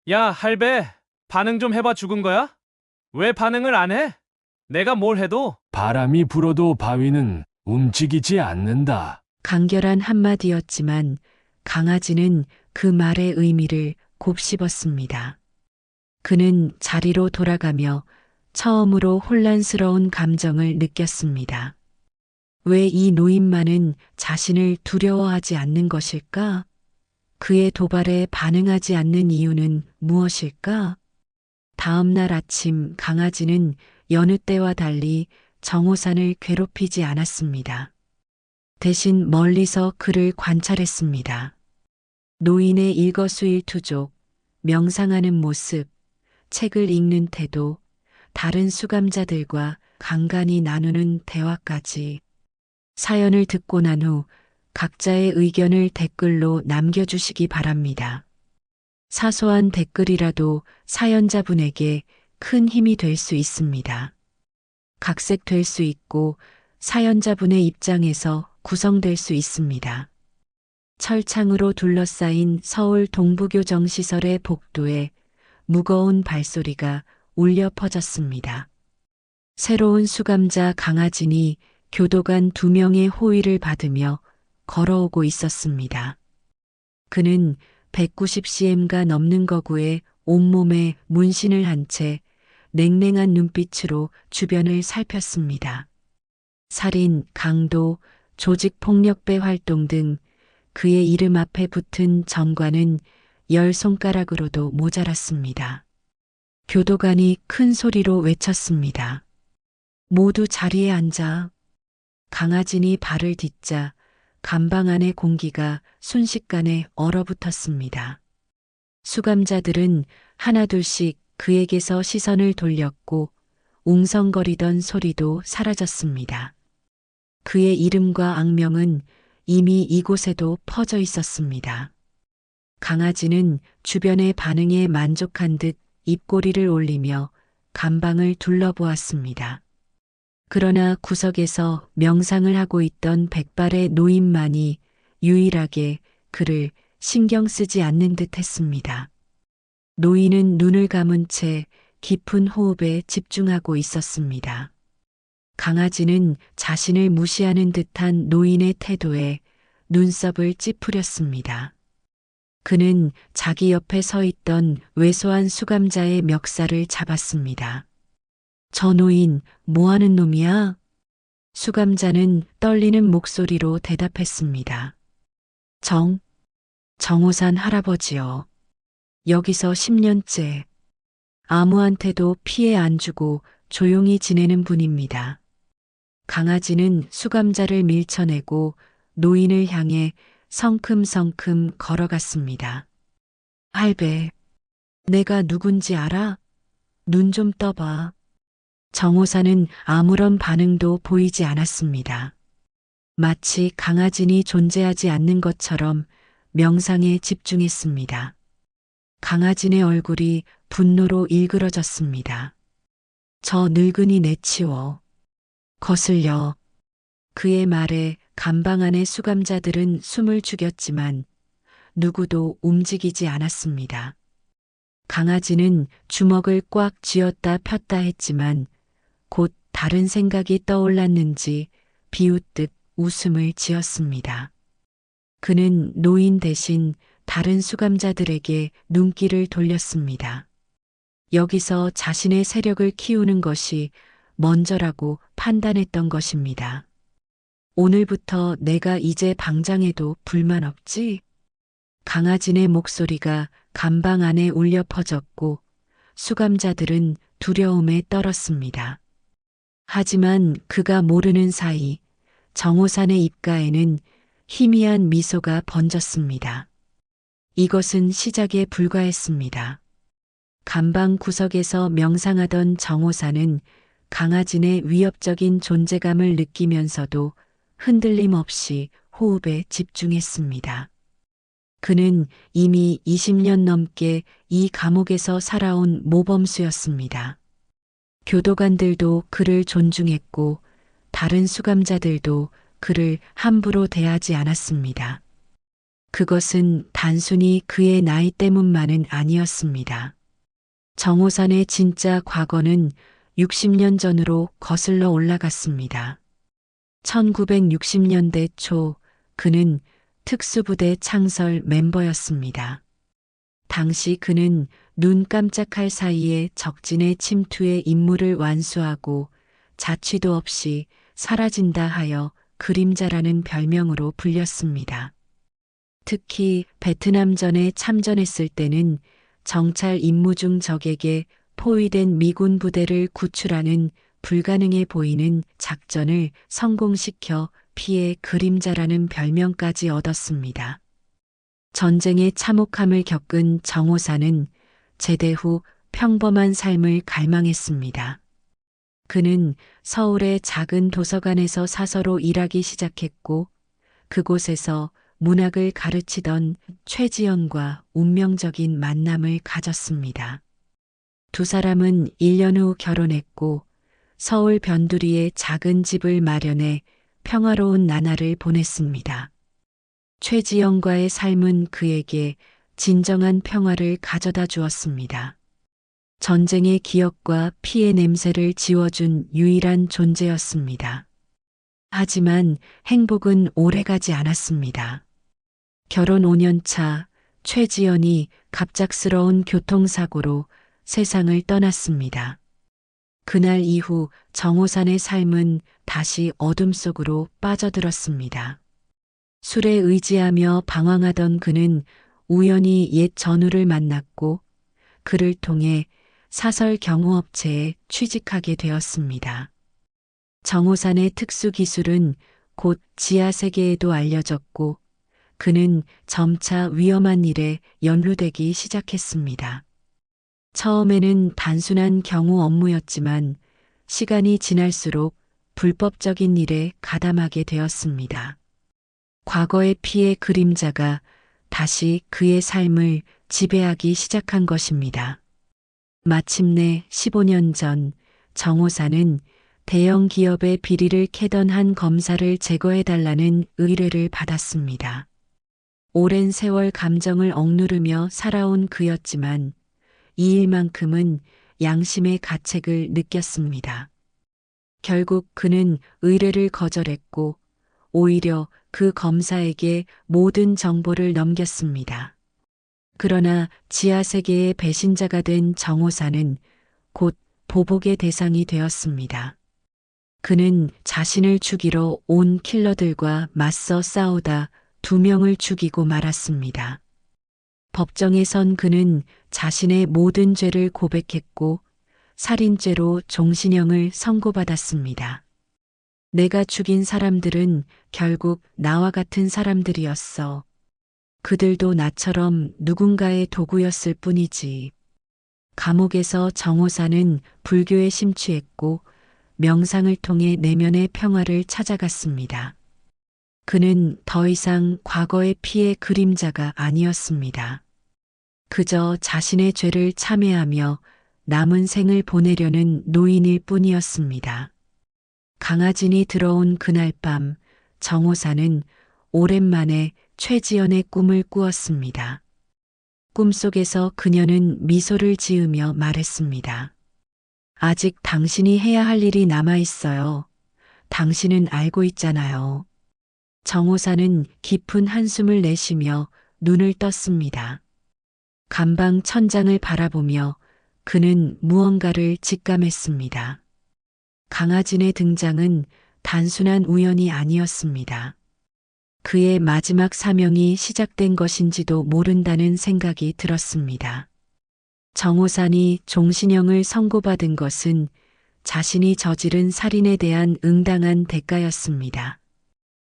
야, 할배, 반응 좀 해봐 죽은 거야? 왜 반응을 안 해? 내가 뭘 해도? 바람이 불어도 바위는 움직이지 않는다. 간결한 한마디였지만 강아지는 그 말의 의미를 곱씹었습니다. 그는 자리로 돌아가며 처음으로 혼란스러운 감정을 느꼈습니다. 왜 이 노인만은 자신을 두려워하지 않는 것일까? 그의 도발에 반응하지 않는 이유는 무엇일까? 다음 날 아침 강아지는 여느 때와 달리 정호산을 괴롭히지 않았습니다. 대신 멀리서 그를 관찰했습니다. 노인의 일거수일투족, 명상하는 모습, 책을 읽는 태도, 다른 수감자들과 간간히 나누는 대화까지. 사연을 듣고 난 후 각자의 의견을 댓글로 남겨주시기 바랍니다. 사소한 댓글이라도 사연자분에게 큰 힘이 될 수 있습니다. 각색될 수 있고 사연자분의 입장에서 구성될 수 있습니다. 철창으로 둘러싸인 서울 동부교정시설의 복도에 무거운 발소리가 울려 퍼졌습니다. 새로운 수감자 강아진이 교도관 2명의 호의를 받으며 걸어오고 있었습니다. 그는 190cm가 넘는 거구에 온몸에 문신을 한 채 냉랭한 눈빛으로 주변을 살폈습니다. 살인, 강도, 조직폭력배 활동 등 그의 이름 앞에 붙은 전과는 10손가락으로도 모자랐습니다. 교도관이 큰 소리로 외쳤습니다. 모두 자리에 앉아. 강아진이 발을 딛자 감방 안의 공기가 순식간에 얼어붙었습니다. 수감자들은 하나둘씩 그에게서 시선을 돌렸고 웅성거리던 소리도 사라졌습니다. 그의 이름과 악명은 이미 이곳에도 퍼져 있었습니다. 강아지는 주변의 반응에 만족한 듯 입꼬리를 올리며 감방을 둘러보았습니다. 그러나 구석에서 명상을 하고 있던 백발의 노인만이 유일하게 그를 신경 쓰지 않는 듯 했습니다. 노인은 눈을 감은 채 깊은 호흡에 집중하고 있었습니다. 강아지는 자신을 무시하는 듯한 노인의 태도에 눈썹을 찌푸렸습니다. 그는 자기 옆에 서 있던 왜소한 수감자의 멱살을 잡았습니다. 저 노인 뭐 하는 놈이야? 수감자는 떨리는 목소리로 대답했습니다. 정호산 할아버지요. 여기서 10년째 아무한테도 피해 안 주고 조용히 지내는 분입니다. 강아지는 수감자를 밀쳐내고 노인을 향해 성큼성큼 걸어갔습니다. 할배, 내가 누군지 알아? 눈 좀 떠봐. 정호사는 아무런 반응도 보이지 않았습니다. 마치 강아진이 존재하지 않는 것처럼 명상에 집중했습니다. 강아진의 얼굴이 분노로 일그러졌습니다. 저 늙은이 내치워. 거슬려. 그의 말에 감방 안의 수감자들은 숨을 죽였지만 누구도 움직이지 않았습니다. 강아지는 주먹을 꽉 쥐었다 폈다 했지만 곧 다른 생각이 떠올랐는지 비웃듯 웃음을 지었습니다. 그는 노인 대신 다른 수감자들에게 눈길을 돌렸습니다. 여기서 자신의 세력을 키우는 것이 먼저라고 판단했던 것입니다. 오늘부터 내가 이제 방장해도 불만 없지? 강아진의 목소리가 감방 안에 울려 퍼졌고 수감자들은 두려움에 떨었습니다. 하지만 그가 모르는 사이 정호산의 입가에는 희미한 미소가 번졌습니다. 이것은 시작에 불과했습니다. 감방 구석에서 명상하던 정호산은 강아진의 위협적인 존재감을 느끼면서도 흔들림 없이 호흡에 집중했습니다. 그는 이미 20년 넘게 이 감옥에서 살아온 모범수였습니다. 교도관들도 그를 존중했고 다른 수감자들도 그를 함부로 대하지 않았습니다. 그것은 단순히 그의 나이 때문만은 아니었습니다. 정호산의 진짜 과거는 60년 전으로 거슬러 올라갔습니다. 1960년대 초 그는 특수부대 창설 멤버였습니다. 당시 그는 눈 깜짝할 사이에 적진의 침투에 임무를 완수하고 자취도 없이 사라진다 하여 그림자라는 별명으로 불렸습니다. 특히 베트남전에 참전했을 때는 정찰 임무 중 적에게 포위된 미군 부대를 구출하는 불가능해 보이는 작전을 성공시켜 피해 그림자라는 별명까지 얻었습니다. 전쟁의 참혹함을 겪은 정호사는 제대 후 평범한 삶을 갈망했습니다. 그는 서울의 작은 도서관에서 사서로 일하기 시작했고 그곳에서 문학을 가르치던 최지연과 운명적인 만남을 가졌습니다. 두 사람은 1년 후 결혼했고 서울 변두리에 작은 집을 마련해 평화로운 나날을 보냈습니다. 최지연과의 삶은 그에게 진정한 평화를 가져다 주었습니다. 전쟁의 기억과 피해 냄새를 지워준 유일한 존재였습니다. 하지만 행복은 오래가지 않았습니다. 결혼 5년 차 최지연이 갑작스러운 교통사고로 세상을 떠났습니다. 그날 이후 정호산의 삶은 다시 어둠 속으로 빠져들었습니다. 술에 의지하며 방황하던 그는 우연히 옛 전우를 만났고 그를 통해 사설 경호업체에 취직하게 되었습니다. 정호산의 특수 기술은 곧 지하 세계에도 알려졌고 그는 점차 위험한 일에 연루되기 시작했습니다. 처음에는 단순한 경호 업무였지만 시간이 지날수록 불법적인 일에 가담하게 되었습니다. 과거의 피해 그림자가 다시 그의 삶을 지배하기 시작한 것입니다. 마침내 15년 전 정호사는 대형 기업의 비리를 캐던 한 검사를 제거해달라는 의뢰를 받았습니다. 오랜 세월 감정을 억누르며 살아온 그였지만 이 일만큼은 양심의 가책을 느꼈습니다. 결국 그는 의뢰를 거절했고 오히려 그 검사에게 모든 정보를 넘겼습니다. 그러나 지하세계의 배신자가 된 정호사는 곧 보복의 대상이 되었습니다. 그는 자신을 죽이러 온 킬러들과 맞서 싸우다 2명을 죽이고 말았습니다. 법정에 선 그는 자신의 모든 죄를 고백했고 살인죄로 종신형을 선고받았습니다. 내가 죽인 사람들은 결국 나와 같은 사람들이었어. 그들도 나처럼 누군가의 도구였을 뿐이지. 감옥에서 정호사는 불교에 심취했고 명상을 통해 내면의 평화를 찾아갔습니다. 그는 더 이상 과거의 피해 그림자가 아니었습니다. 그저 자신의 죄를 참회하며 남은 생을 보내려는 노인일 뿐이었습니다. 강아진이 들어온 그날 밤 정호사는 오랜만에 최지연의 꿈을 꾸었습니다. 꿈속에서 그녀는 미소를 지으며 말했습니다. 아직 당신이 해야 할 일이 남아 있어요. 당신은 알고 있잖아요. 정호사는 깊은 한숨을 내쉬며 눈을 떴습니다. 감방 천장을 바라보며 그는 무언가를 직감했습니다. 강아진의 등장은 단순한 우연이 아니었습니다. 그의 마지막 사명이 시작된 것인지도 모른다는 생각이 들었습니다. 정호산이 종신형을 선고받은 것은 자신이 저지른 살인에 대한 응당한 대가였습니다.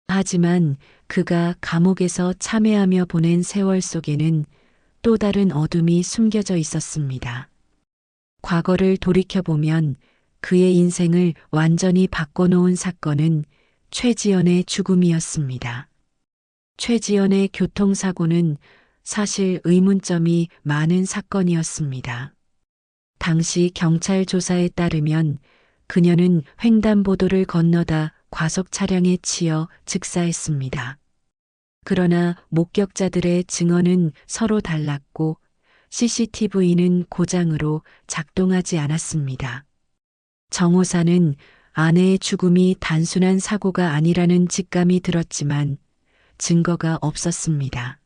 하지만 그가 감옥에서 참회하며 보낸 세월 속에는 또 다른 어둠이 숨겨져 있었습니다. 과거를 돌이켜보면 그의 인생을 완전히 바꿔놓은 사건은 최지연의 죽음이었습니다. 최지연의 교통사고는 사실 의문점이 많은 사건이었습니다. 당시 경찰 조사에 따르면 그녀는 횡단보도를 건너다 과속 차량에 치여 즉사했습니다. 그러나 목격자들의 증언은 서로 달랐고 CCTV는 고장으로 작동하지 않았습니다. 정호사는 아내의 죽음이 단순한 사고가 아니라는 직감이 들었지만 증거가 없었습니다.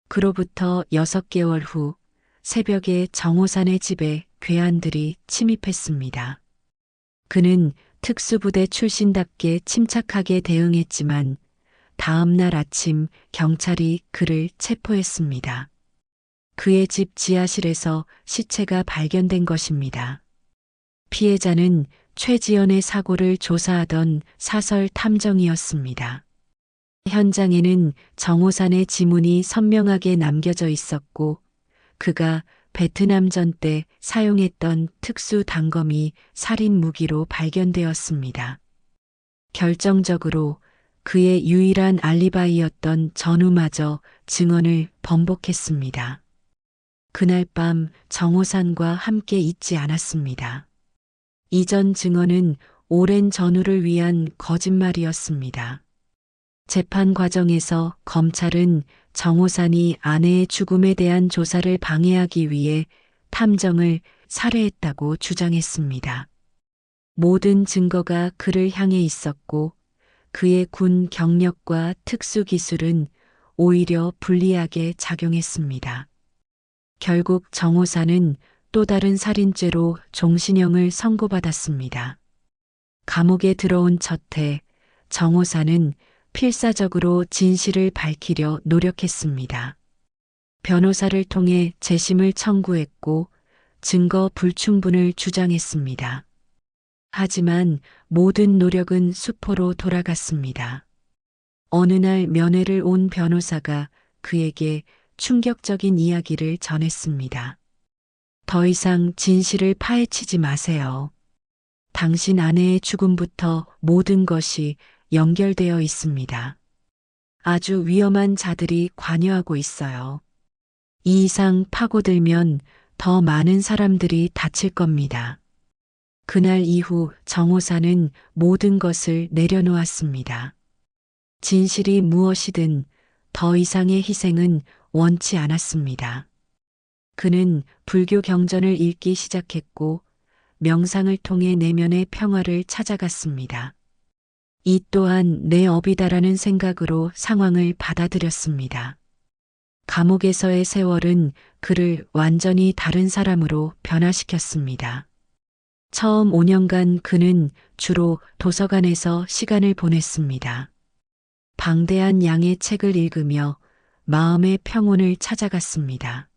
그로부터 6개월 후 새벽에 정호산의 집에 괴한들이 침입했습니다. 그는 특수부대 출신답게 침착하게 대응했지만 다음 날 아침 경찰이 그를 체포했습니다. 그의 집 지하실에서 시체가 발견된 것입니다. 피해자는 최지연의 사고를 조사하던 사설 탐정이었습니다. 현장에는 정호산의 지문이 선명하게 남겨져 있었고 그가 베트남전 때 사용했던 특수 단검이 살인 무기로 발견되었습니다. 결정적으로 그의 유일한 알리바이였던 전우마저 증언을 번복했습니다. 그날 밤 정호산과 함께 있지 않았습니다. 이전 증언은 오랜 전우를 위한 거짓말이었습니다. 재판 과정에서 검찰은 정호산이 아내의 죽음에 대한 조사를 방해하기 위해 탐정을 살해했다고 주장했습니다. 모든 증거가 그를 향해 있었고 그의 군 경력과 특수 기술은 오히려 불리하게 작용했습니다. 결국 정호산은 또 다른 살인죄로 종신형을 선고받았습니다. 감옥에 들어온 첫 해 정호산은 필사적으로 진실을 밝히려 노력했습니다. 변호사를 통해 재심을 청구했고 증거 불충분을 주장했습니다. 하지만 모든 노력은 수포로 돌아갔습니다. 어느 날 면회를 온 변호사가 그에게 충격적인 이야기를 전했습니다. 더 이상 진실을 파헤치지 마세요. 당신 아내의 죽음부터 모든 것이 연결되어 있습니다. 아주 위험한 자들이 관여하고 있어요. 이 이상 파고들면 더 많은 사람들이 다칠 겁니다. 그날 이후 정호사는 모든 것을 내려놓았습니다. 진실이 무엇이든 더 이상의 희생은 원치 않았습니다. 그는 불교 경전을 읽기 시작했고 명상을 통해 내면의 평화를 찾아갔습니다. 이 또한 내 업이다라는 생각으로 상황을 받아들였습니다. 감옥에서의 세월은 그를 완전히 다른 사람으로 변화시켰습니다. 처음 5년간 그는 주로 도서관에서 시간을 보냈습니다. 방대한 양의 책을 읽으며 마음의 평온을 찾아갔습니다.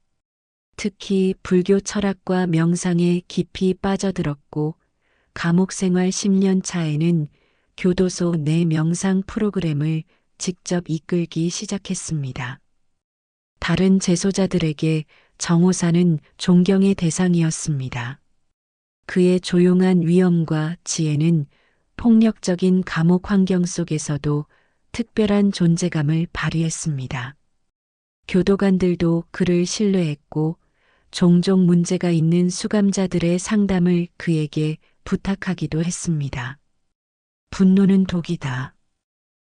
특히 불교 철학과 명상에 깊이 빠져들었고 감옥 생활 10년 차에는 교도소 내 명상 프로그램을 직접 이끌기 시작했습니다. 다른 재소자들에게 정호사는 존경의 대상이었습니다. 그의 조용한 위엄과 지혜는 폭력적인 감옥 환경 속에서도 특별한 존재감을 발휘했습니다. 교도관들도 그를 신뢰했고 종종 문제가 있는 수감자들의 상담을 그에게 부탁하기도 했습니다. 분노는 독이다.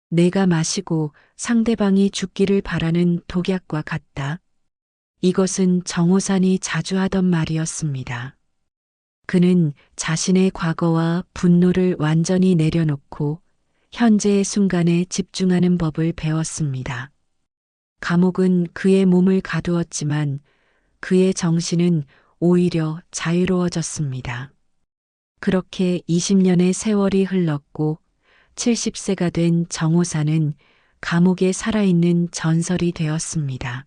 내가 마시고 상대방이 죽기를 바라는 독약과 같다. 이것은 정호산이 자주 하던 말이었습니다. 그는 자신의 과거와 분노를 완전히 내려놓고 현재의 순간에 집중하는 법을 배웠습니다. 감옥은 그의 몸을 가두었지만 그의 정신은 오히려 자유로워졌습니다. 그렇게 20년의 세월이 흘렀고 70세가 된 정호사는 감옥에 살아있는 전설이 되었습니다.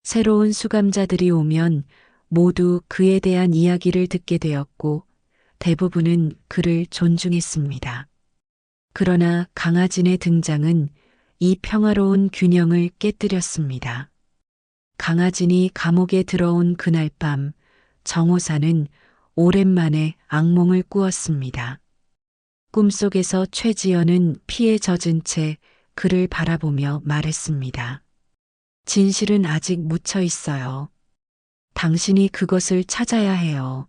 새로운 수감자들이 오면 모두 그에 대한 이야기를 듣게 되었고 대부분은 그를 존중했습니다. 그러나 강하진의 등장은 이 평화로운 균형을 깨뜨렸습니다. 강하진이 감옥에 들어온 그날 밤 정호사는 오랜만에 악몽을 꾸었습니다. 꿈속에서 최지연은 피에 젖은 채 그를 바라보며 말했습니다. 진실은 아직 묻혀 있어요. 당신이 그것을 찾아야 해요.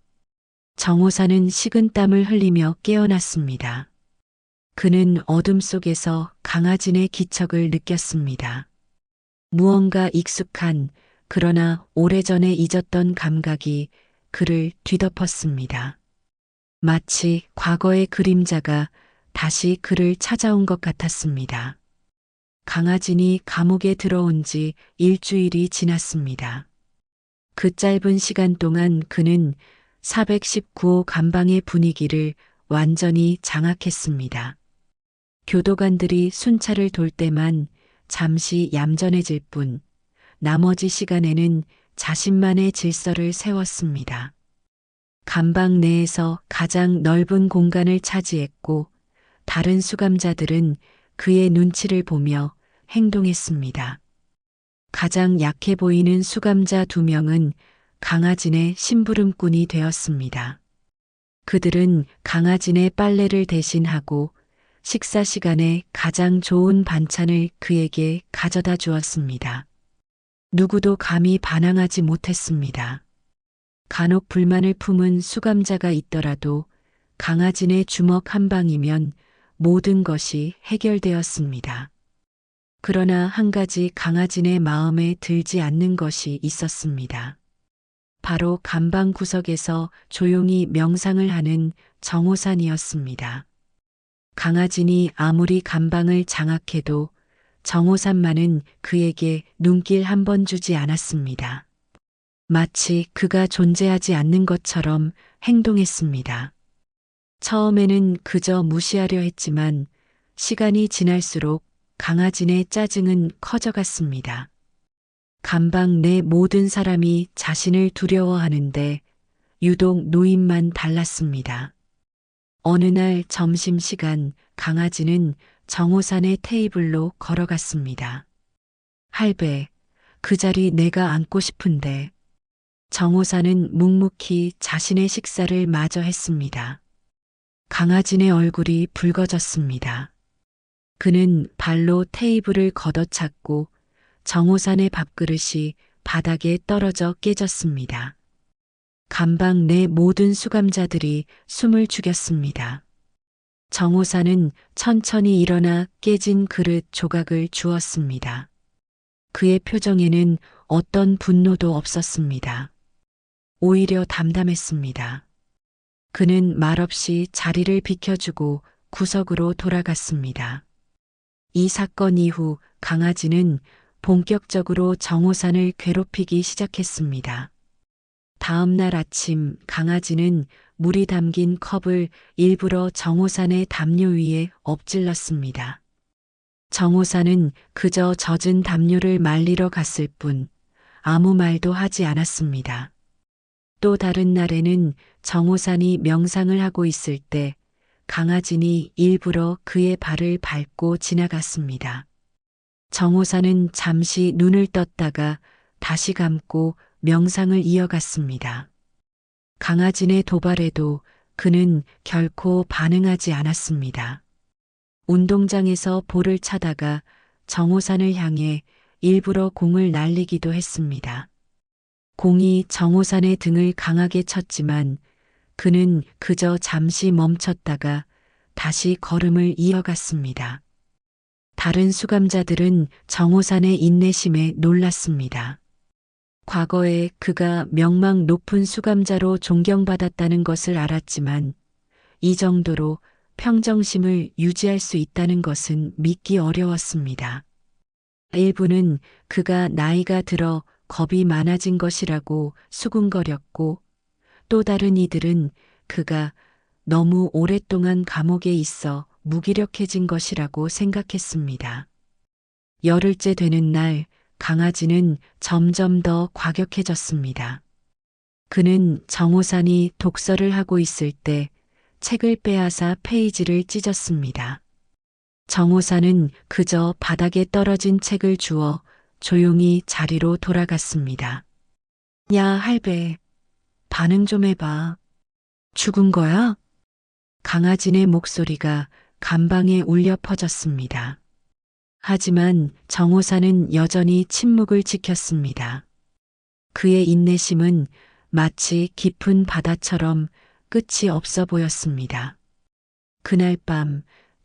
정호사는 식은땀을 흘리며 깨어났습니다. 그는 어둠 속에서 강아진의 기척을 느꼈습니다. 무언가 익숙한 그러나 오래전에 잊었던 감각이 그를 뒤덮었습니다. 마치 과거의 그림자가 다시 그를 찾아온 것 같았습니다. 강아진이 감옥에 들어온 지 일주일이 지났습니다. 그 짧은 시간 동안 그는 419호 감방의 분위기를 완전히 장악했습니다. 교도관들이 순찰을 돌 때만 잠시 얌전해질 뿐 나머지 시간에는 자신만의 질서를 세웠습니다. 감방 내에서 가장 넓은 공간을 차지했고 다른 수감자들은 그의 눈치를 보며 행동했습니다. 가장 약해 보이는 수감자 2명은 강아진의 심부름꾼이 되었습니다. 그들은 강아진의 빨래를 대신하고 식사 시간에 가장 좋은 반찬을 그에게 가져다 주었습니다. 누구도 감히 반항하지 못했습니다. 간혹 불만을 품은 수감자가 있더라도 강아진의 주먹 한 방이면 모든 것이 해결되었습니다. 그러나 한 가지 강아진의 마음에 들지 않는 것이 있었습니다. 바로 감방 구석에서 조용히 명상을 하는 정호산이었습니다. 강아진이 아무리 감방을 장악해도 정호산만은 그에게 눈길 한 번 주지 않았습니다. 마치 그가 존재하지 않는 것처럼 행동했습니다. 처음에는 그저 무시하려 했지만 시간이 지날수록 강아진의 짜증은 커져갔습니다. 감방 내 모든 사람이 자신을 두려워하는데 유독 노인만 달랐습니다. 어느 날 점심시간 강아지는 정호산의 테이블로 걸어갔습니다. 할배, 그 자리 내가 앉고 싶은데. 정호산은 묵묵히 자신의 식사를 마저 했습니다. 강아진의 얼굴이 붉어졌습니다. 그는 발로 테이블을 걷어찼고 정호산의 밥그릇이 바닥에 떨어져 깨졌습니다. 감방 내 모든 수감자들이 숨을 죽였습니다. 정호산은 천천히 일어나 깨진 그릇 조각을 주었습니다. 그의 표정에는 어떤 분노도 없었습니다. 오히려 담담했습니다. 그는 말없이 자리를 비켜주고 구석으로 돌아갔습니다. 이 사건 이후 강아지는 본격적으로 정호산을 괴롭히기 시작했습니다. 다음 날 아침 강아지는 물이 담긴 컵을 일부러 정호산의 담요 위에 엎질렀습니다. 정호산은 그저 젖은 담요를 말리러 갔을 뿐 아무 말도 하지 않았습니다. 또 다른 날에는 정호산이 명상을 하고 있을 때 강아진이 일부러 그의 발을 밟고 지나갔습니다. 정호산은 잠시 눈을 떴다가 다시 감고 명상을 이어갔습니다. 강아진의 도발에도 그는 결코 반응하지 않았습니다. 운동장에서 볼을 차다가 정호산을 향해 일부러 공을 날리기도 했습니다. 공이 정호산의 등을 강하게 쳤지만 그는 그저 잠시 멈췄다가 다시 걸음을 이어갔습니다. 다른 수감자들은 정호산의 인내심에 놀랐습니다. 과거에 그가 명망 높은 수감자로 존경받았다는 것을 알았지만 이 정도로 평정심을 유지할 수 있다는 것은 믿기 어려웠습니다. 일부는 그가 나이가 들어 겁이 많아진 것이라고 수군거렸고 또 다른 이들은 그가 너무 오랫동안 감옥에 있어 무기력해진 것이라고 생각했습니다. 열흘째 되는 날 강아지는 점점 더 과격해졌습니다. 그는 정호산이 독서를 하고 있을 때 책을 빼앗아 페이지를 찢었습니다. 정호산은 그저 바닥에 떨어진 책을 주워 조용히 자리로 돌아갔습니다. 야, 할배, 반응 좀 해봐. 죽은 거야? 강아진의 목소리가 감방에 울려 퍼졌습니다. 하지만 정호산은 여전히 침묵을 지켰습니다. 그의 인내심은 마치 깊은 바다처럼 끝이 없어 보였습니다. 그날 밤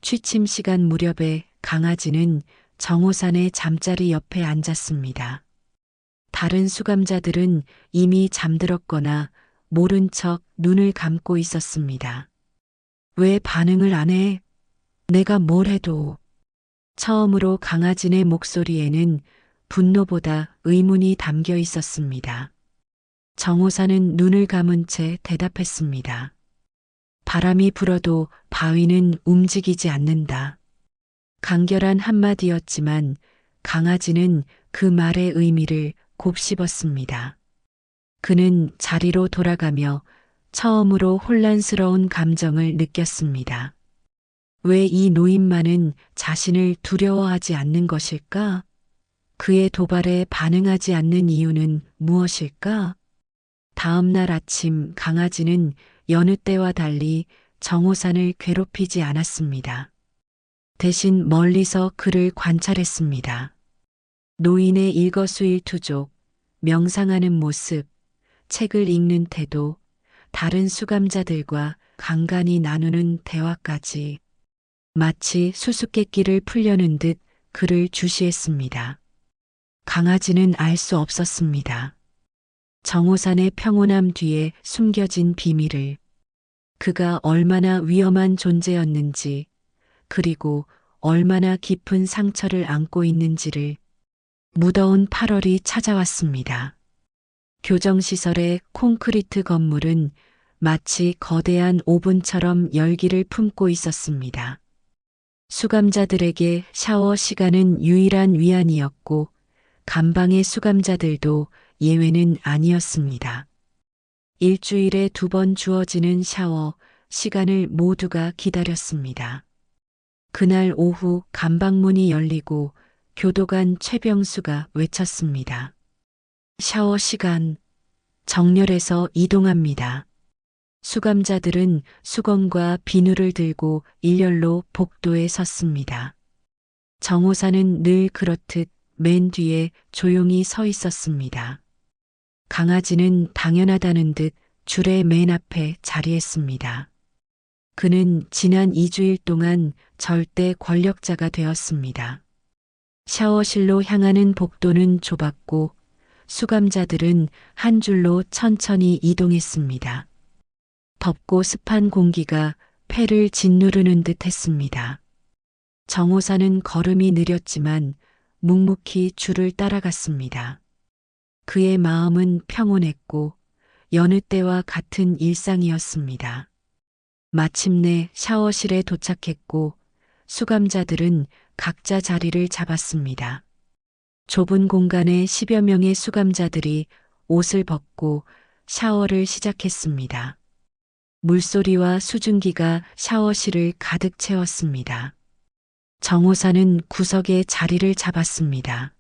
취침 시간 무렵에 강아지는 정호산의 잠자리 옆에 앉았습니다. 다른 수감자들은 이미 잠들었거나 모른 척 눈을 감고 있었습니다. 왜 반응을 안 해? 내가 뭘 해도. 처음으로 강아지네 목소리에는 분노보다 의문이 담겨 있었습니다. 정호사는 눈을 감은 채 대답했습니다. 바람이 불어도 바위는 움직이지 않는다. 간결한 한마디였지만 강아지는 그 말의 의미를 곱씹었습니다. 그는 자리로 돌아가며 처음으로 혼란스러운 감정을 느꼈습니다. 왜 이 노인만은 자신을 두려워하지 않는 것일까? 그의 도발에 반응하지 않는 이유는 무엇일까? 다음 날 아침 강아지는 여느 때와 달리 정호산을 괴롭히지 않았습니다. 대신 멀리서 그를 관찰했습니다. 노인의 일거수일투족, 명상하는 모습, 책을 읽는 태도, 다른 수감자들과 간간히 나누는 대화까지 마치 수수께끼를 풀려는 듯 그를 주시했습니다. 강아지는 알 수 없었습니다. 정호산의 평온함 뒤에 숨겨진 비밀을, 그가 얼마나 위험한 존재였는지, 그리고 얼마나 깊은 상처를 안고 있는지를. 무더운 8월이 찾아왔습니다. 교정시설의 콘크리트 건물은 마치 거대한 오븐처럼 열기를 품고 있었습니다. 수감자들에게 샤워 시간은 유일한 위안이었고 감방의 수감자들도 예외는 아니었습니다. 일주일에 2번 주어지는 샤워 시간을 모두가 기다렸습니다. 그날 오후 감방문이 열리고 교도관 최병수가 외쳤습니다. 샤워 시간, 정렬해서 이동합니다. 수감자들은 수건과 비누를 들고 일렬로 복도에 섰습니다. 정호사는 늘 그렇듯 맨 뒤에 조용히 서 있었습니다. 강아지는 당연하다는 듯 줄의 맨 앞에 자리했습니다. 그는 지난 2주일 동안 절대 권력자가 되었습니다. 샤워실로 향하는 복도는 좁았고 수감자들은 한 줄로 천천히 이동했습니다. 덥고 습한 공기가 폐를 짓누르는 듯 했습니다. 정호사는 걸음이 느렸지만 묵묵히 줄을 따라갔습니다. 그의 마음은 평온했고 여느 때와 같은 일상이었습니다. 마침내 샤워실에 도착했고 수감자들은 각자 자리를 잡았습니다. 좁은 공간에 10여 명의 수감자들이 옷을 벗고 샤워를 시작했습니다. 물소리와 수증기가 샤워실을 가득 채웠습니다. 정호사는 구석에 자리를 잡았습니다.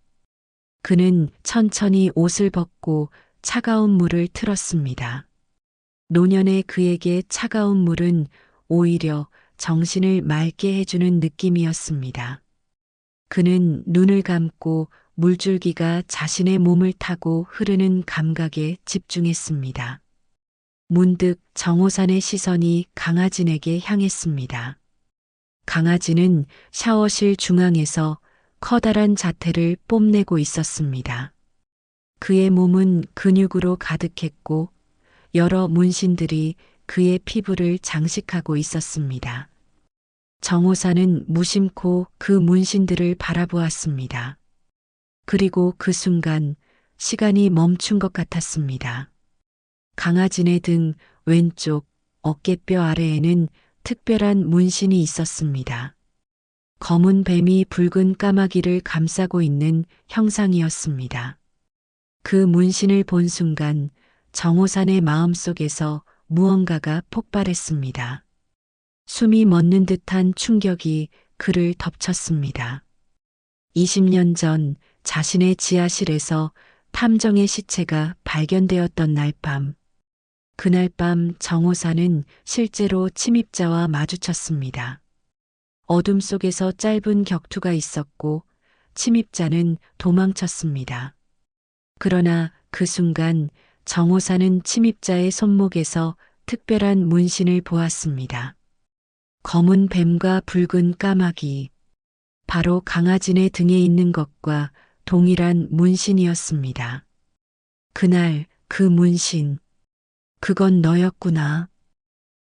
그는 천천히 옷을 벗고 차가운 물을 틀었습니다. 노년의 그에게 차가운 물은 오히려 정신을 맑게 해주는 느낌이었습니다. 그는 눈을 감고 물줄기가 자신의 몸을 타고 흐르는 감각에 집중했습니다. 문득 정호산의 시선이 강아진에게 향했습니다. 강아지는 샤워실 중앙에서 커다란 자태를 뽐내고 있었습니다. 그의 몸은 근육으로 가득했고 여러 문신들이 그의 피부를 장식하고 있었습니다. 정호사는 무심코 그 문신들을 바라보았습니다. 그리고 그 순간 시간이 멈춘 것 같았습니다. 강아지네 등 왼쪽 어깨뼈 아래에는 특별한 문신이 있었습니다. 검은 뱀이 붉은 까마귀를 감싸고 있는 형상이었습니다. 그 문신을 본 순간 정호산의 마음속에서 무언가가 폭발했습니다. 숨이 멎는 듯한 충격이 그를 덮쳤습니다. 20년 전 자신의 지하실에서 탐정의 시체가 발견되었던 날 밤. 그날 밤 정호사는 실제로 침입자와 마주쳤습니다. 어둠 속에서 짧은 격투가 있었고 침입자는 도망쳤습니다. 그러나 그 순간 정호사는 침입자의 손목에서 특별한 문신을 보았습니다. 검은 뱀과 붉은 까마귀. 바로 강아진의 등에 있는 것과 동일한 문신이었습니다. 그날 그 문신. 그건 너였구나.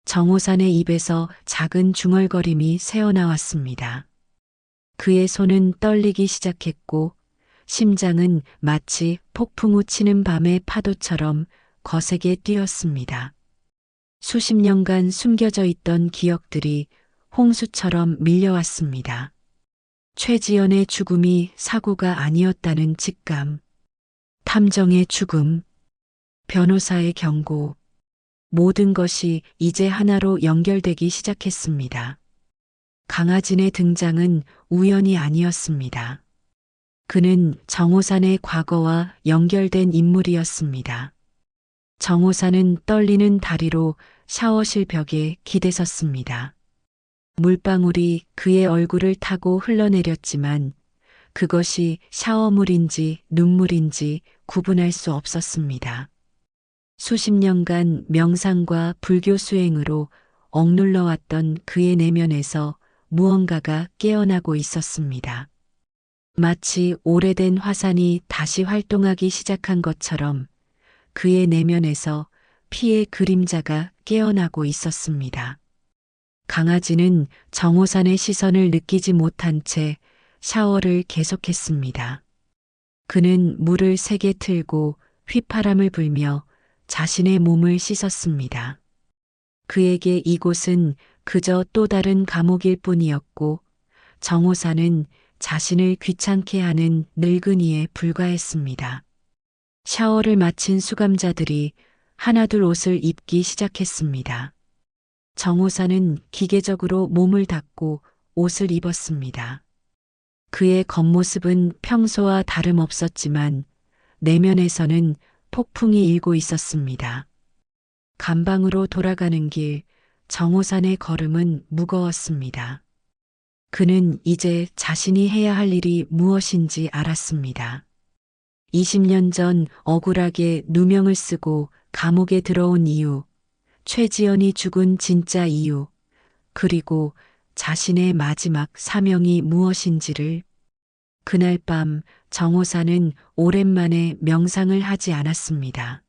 정호산의 입에서 작은 중얼거림이 새어나왔습니다. 그의 손은 떨리기 시작했고 심장은 마치 폭풍우 치는 밤의 파도처럼 거세게 뛰었습니다. 수십 년간 숨겨져 있던 기억들이 홍수처럼 밀려왔습니다. 최지연의 죽음이 사고가 아니었다는 직감, 탐정의 죽음, 변호사의 경고, 모든 것이 이제 하나로 연결되기 시작했습니다. 강아진의 등장은 우연이 아니었습니다. 그는 정호산의 과거와 연결된 인물이었습니다. 정호산은 떨리는 다리로 샤워실 벽에 기대섰습니다. 물방울이 그의 얼굴을 타고 흘러내렸지만 그것이 샤워물인지 눈물인지 구분할 수 없었습니다. 수십 년간 명상과 불교 수행으로 억눌러왔던 그의 내면에서 무언가가 깨어나고 있었습니다. 마치 오래된 화산이 다시 활동하기 시작한 것처럼 그의 내면에서 피의 그림자가 깨어나고 있었습니다. 강아지는 정호산의 시선을 느끼지 못한 채 샤워를 계속했습니다. 그는 물을 세게 틀고 휘파람을 불며 자신의 몸을 씻었습니다. 그에게 이곳은 그저 또 다른 감옥일 뿐이었고 정호산은 자신을 귀찮게 하는 늙은이에 불과했습니다. 샤워를 마친 수감자들이 하나둘 옷을 입기 시작했습니다. 정호산은 기계적으로 몸을 닦고 옷을 입었습니다. 그의 겉모습은 평소와 다름없었지만 내면에서는 폭풍이 일고 있었습니다. 감방으로 돌아가는 길, 정호산의 걸음은 무거웠습니다. 그는 이제 자신이 해야 할 일이 무엇인지 알았습니다. 20년 전 억울하게 누명을 쓰고 감옥에 들어온 이유, 최지연이 죽은 진짜 이유, 그리고 자신의 마지막 사명이 무엇인지를. 그날 밤 정호산은 오랜만에 명상을 하지 않았습니다.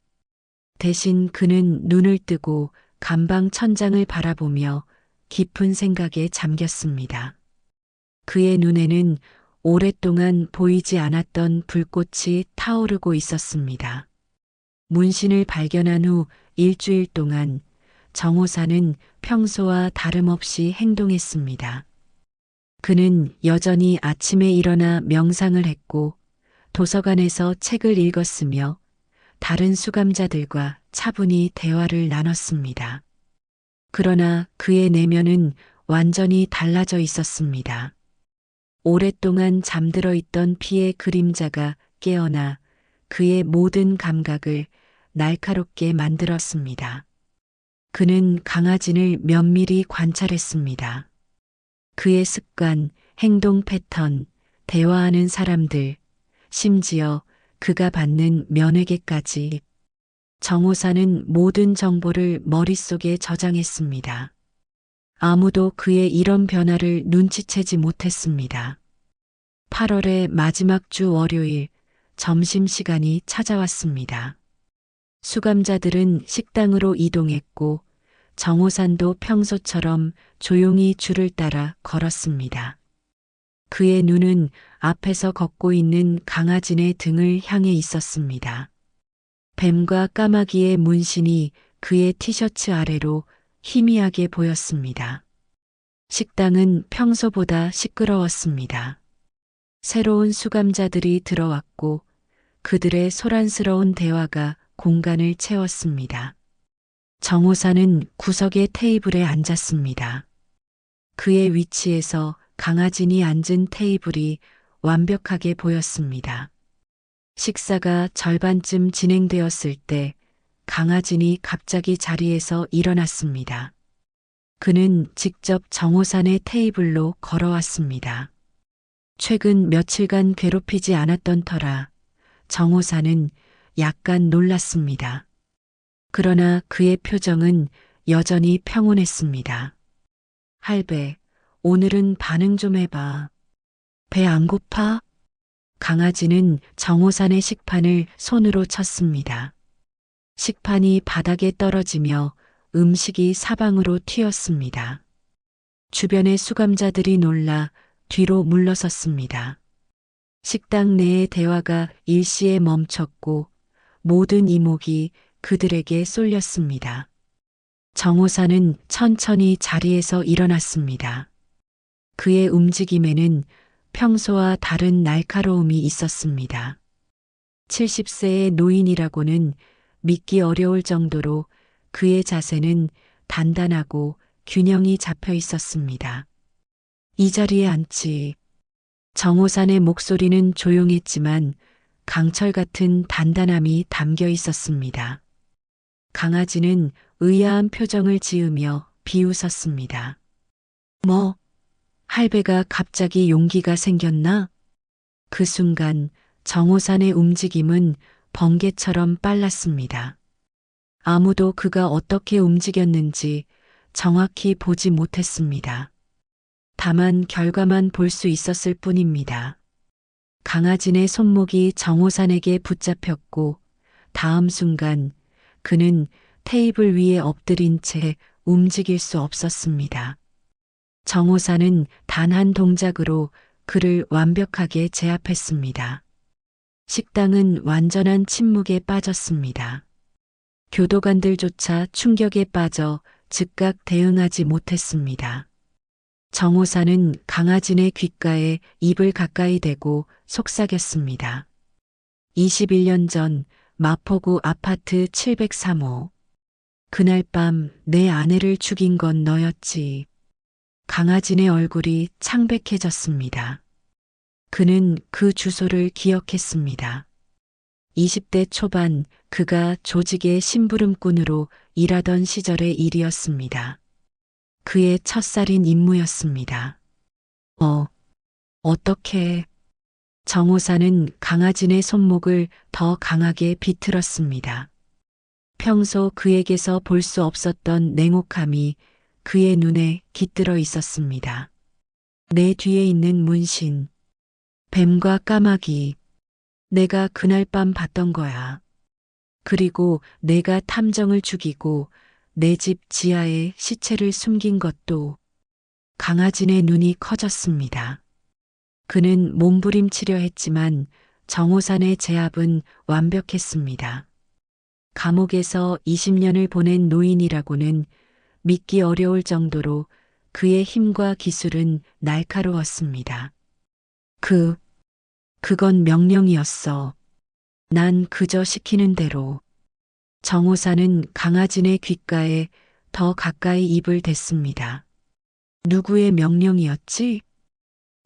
대신 그는 눈을 뜨고 감방 천장을 바라보며 깊은 생각에 잠겼습니다. 그의 눈에는 오랫동안 보이지 않았던 불꽃이 타오르고 있었습니다. 문신을 발견한 후 일주일 동안 정호산은 평소와 다름없이 행동했습니다. 그는 여전히 아침에 일어나 명상을 했고 도서관에서 책을 읽었으며 다른 수감자들과 차분히 대화를 나눴습니다. 그러나 그의 내면은 완전히 달라져 있었습니다. 오랫동안 잠들어 있던 피의 그림자가 깨어나 그의 모든 감각을 날카롭게 만들었습니다. 그는 강아진을 면밀히 관찰했습니다. 그의 습관, 행동 패턴, 대화하는 사람들, 심지어 그가 받는 면회계까지. 정호산은 모든 정보를 머릿속에 저장했습니다. 아무도 그의 이런 변화를 눈치채지 못했습니다. 8월의 마지막 주 월요일, 점심시간이 찾아왔습니다. 수감자들은 식당으로 이동했고 정호산도 평소처럼 조용히 줄을 따라 걸었습니다. 그의 눈은 앞에서 걷고 있는 강아진의 등을 향해 있었습니다. 뱀과 까마귀의 문신이 그의 티셔츠 아래로 희미하게 보였습니다. 식당은 평소보다 시끄러웠습니다. 새로운 수감자들이 들어왔고 그들의 소란스러운 대화가 공간을 채웠습니다. 정호산은 구석의 테이블에 앉았습니다. 그의 위치에서 강아진이 앉은 테이블이 완벽하게 보였습니다. 식사가 절반쯤 진행되었을 때 강아진이 갑자기 자리에서 일어났습니다. 그는 직접 정호산의 테이블로 걸어왔습니다. 최근 며칠간 괴롭히지 않았던 터라 정호산은 약간 놀랐습니다. 그러나 그의 표정은 여전히 평온했습니다. 할배, 오늘은 반응 좀 해봐. 배 안 고파? 강아지는 정호산의 식판을 손으로 쳤습니다. 식판이 바닥에 떨어지며 음식이 사방으로 튀었습니다. 주변의 수감자들이 놀라 뒤로 물러섰습니다. 식당 내의 대화가 일시에 멈췄고 모든 이목이 그들에게 쏠렸습니다. 정호사는 천천히 자리에서 일어났습니다. 그의 움직임에는 평소와 다른 날카로움이 있었습니다. 70세의 노인이라고는 믿기 어려울 정도로 그의 자세는 단단하고 균형이 잡혀 있었습니다. 이 자리에 앉지. 정호산의 목소리는 조용했지만 강철 같은 단단함이 담겨 있었습니다. 강아지는 의아한 표정을 지으며 비웃었습니다. 뭐, 할배가 갑자기 용기가 생겼나? 그 순간 정호산의 움직임은 번개처럼 빨랐습니다. 아무도 그가 어떻게 움직였는지 정확히 보지 못했습니다. 다만 결과만 볼 수 있었을 뿐입니다. 강아지의 손목이 정호산에게 붙잡혔고 다음 순간 그는 테이블 위에 엎드린 채 움직일 수 없었습니다. 정호산은 단 한 동작으로 그를 완벽하게 제압했습니다. 식당은 완전한 침묵에 빠졌습니다. 교도관들조차 충격에 빠져 즉각 대응하지 못했습니다. 정호사는 강아지의 귓가에 입을 가까이 대고 속삭였습니다. 21년 전 마포구 아파트 703호. 그날 밤 내 아내를 죽인 건 너였지. 강아지의 얼굴이 창백해졌습니다. 그는 그 주소를 기억했습니다. 20대 초반 그가 조직의 심부름꾼으로 일하던 시절의 일이었습니다. 그의 첫살인 임무였습니다. 어떻게? 정호사는 강아지의 손목을 더 강하게 비틀었습니다. 평소 그에게서 볼 수 없었던 냉혹함이 그의 눈에 깃들어 있었습니다. 내 뒤에 있는 문신, 뱀과 까마귀, 내가 그날 밤 봤던 거야. 그리고 내가 탐정을 죽이고 내 집 지하에 시체를 숨긴 것도. 강아지의 눈이 커졌습니다. 그는 몸부림치려 했지만 정호산의 제압은 완벽했습니다. 감옥에서 20년을 보낸 노인이라고는 믿기 어려울 정도로 그의 힘과 기술은 날카로웠습니다. 그건 명령이었어. 난 그저 시키는 대로. 정호사는 강아지의 귓가에 더 가까이 입을 댔습니다. 누구의 명령이었지?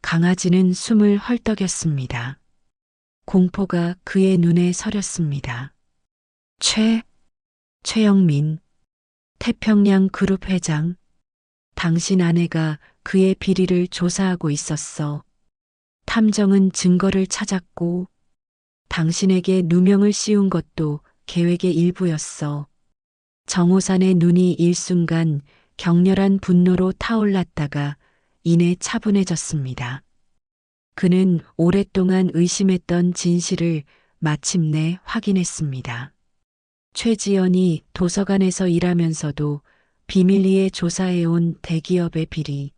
강아지는 숨을 헐떡였습니다. 공포가 그의 눈에 서렸습니다. 최영민, 태평양 그룹 회장. 당신 아내가 그의 비리를 조사하고 있었어. 탐정은 증거를 찾았고, 당신에게 누명을 씌운 것도 계획의 일부였어. 정호산의 눈이 일순간 격렬한 분노로 타올랐다가 이내 차분해졌습니다. 그는 오랫동안 의심했던 진실을 마침내 확인했습니다. 최지연이 도서관에서 일하면서도 비밀리에 조사해온 대기업의 비리.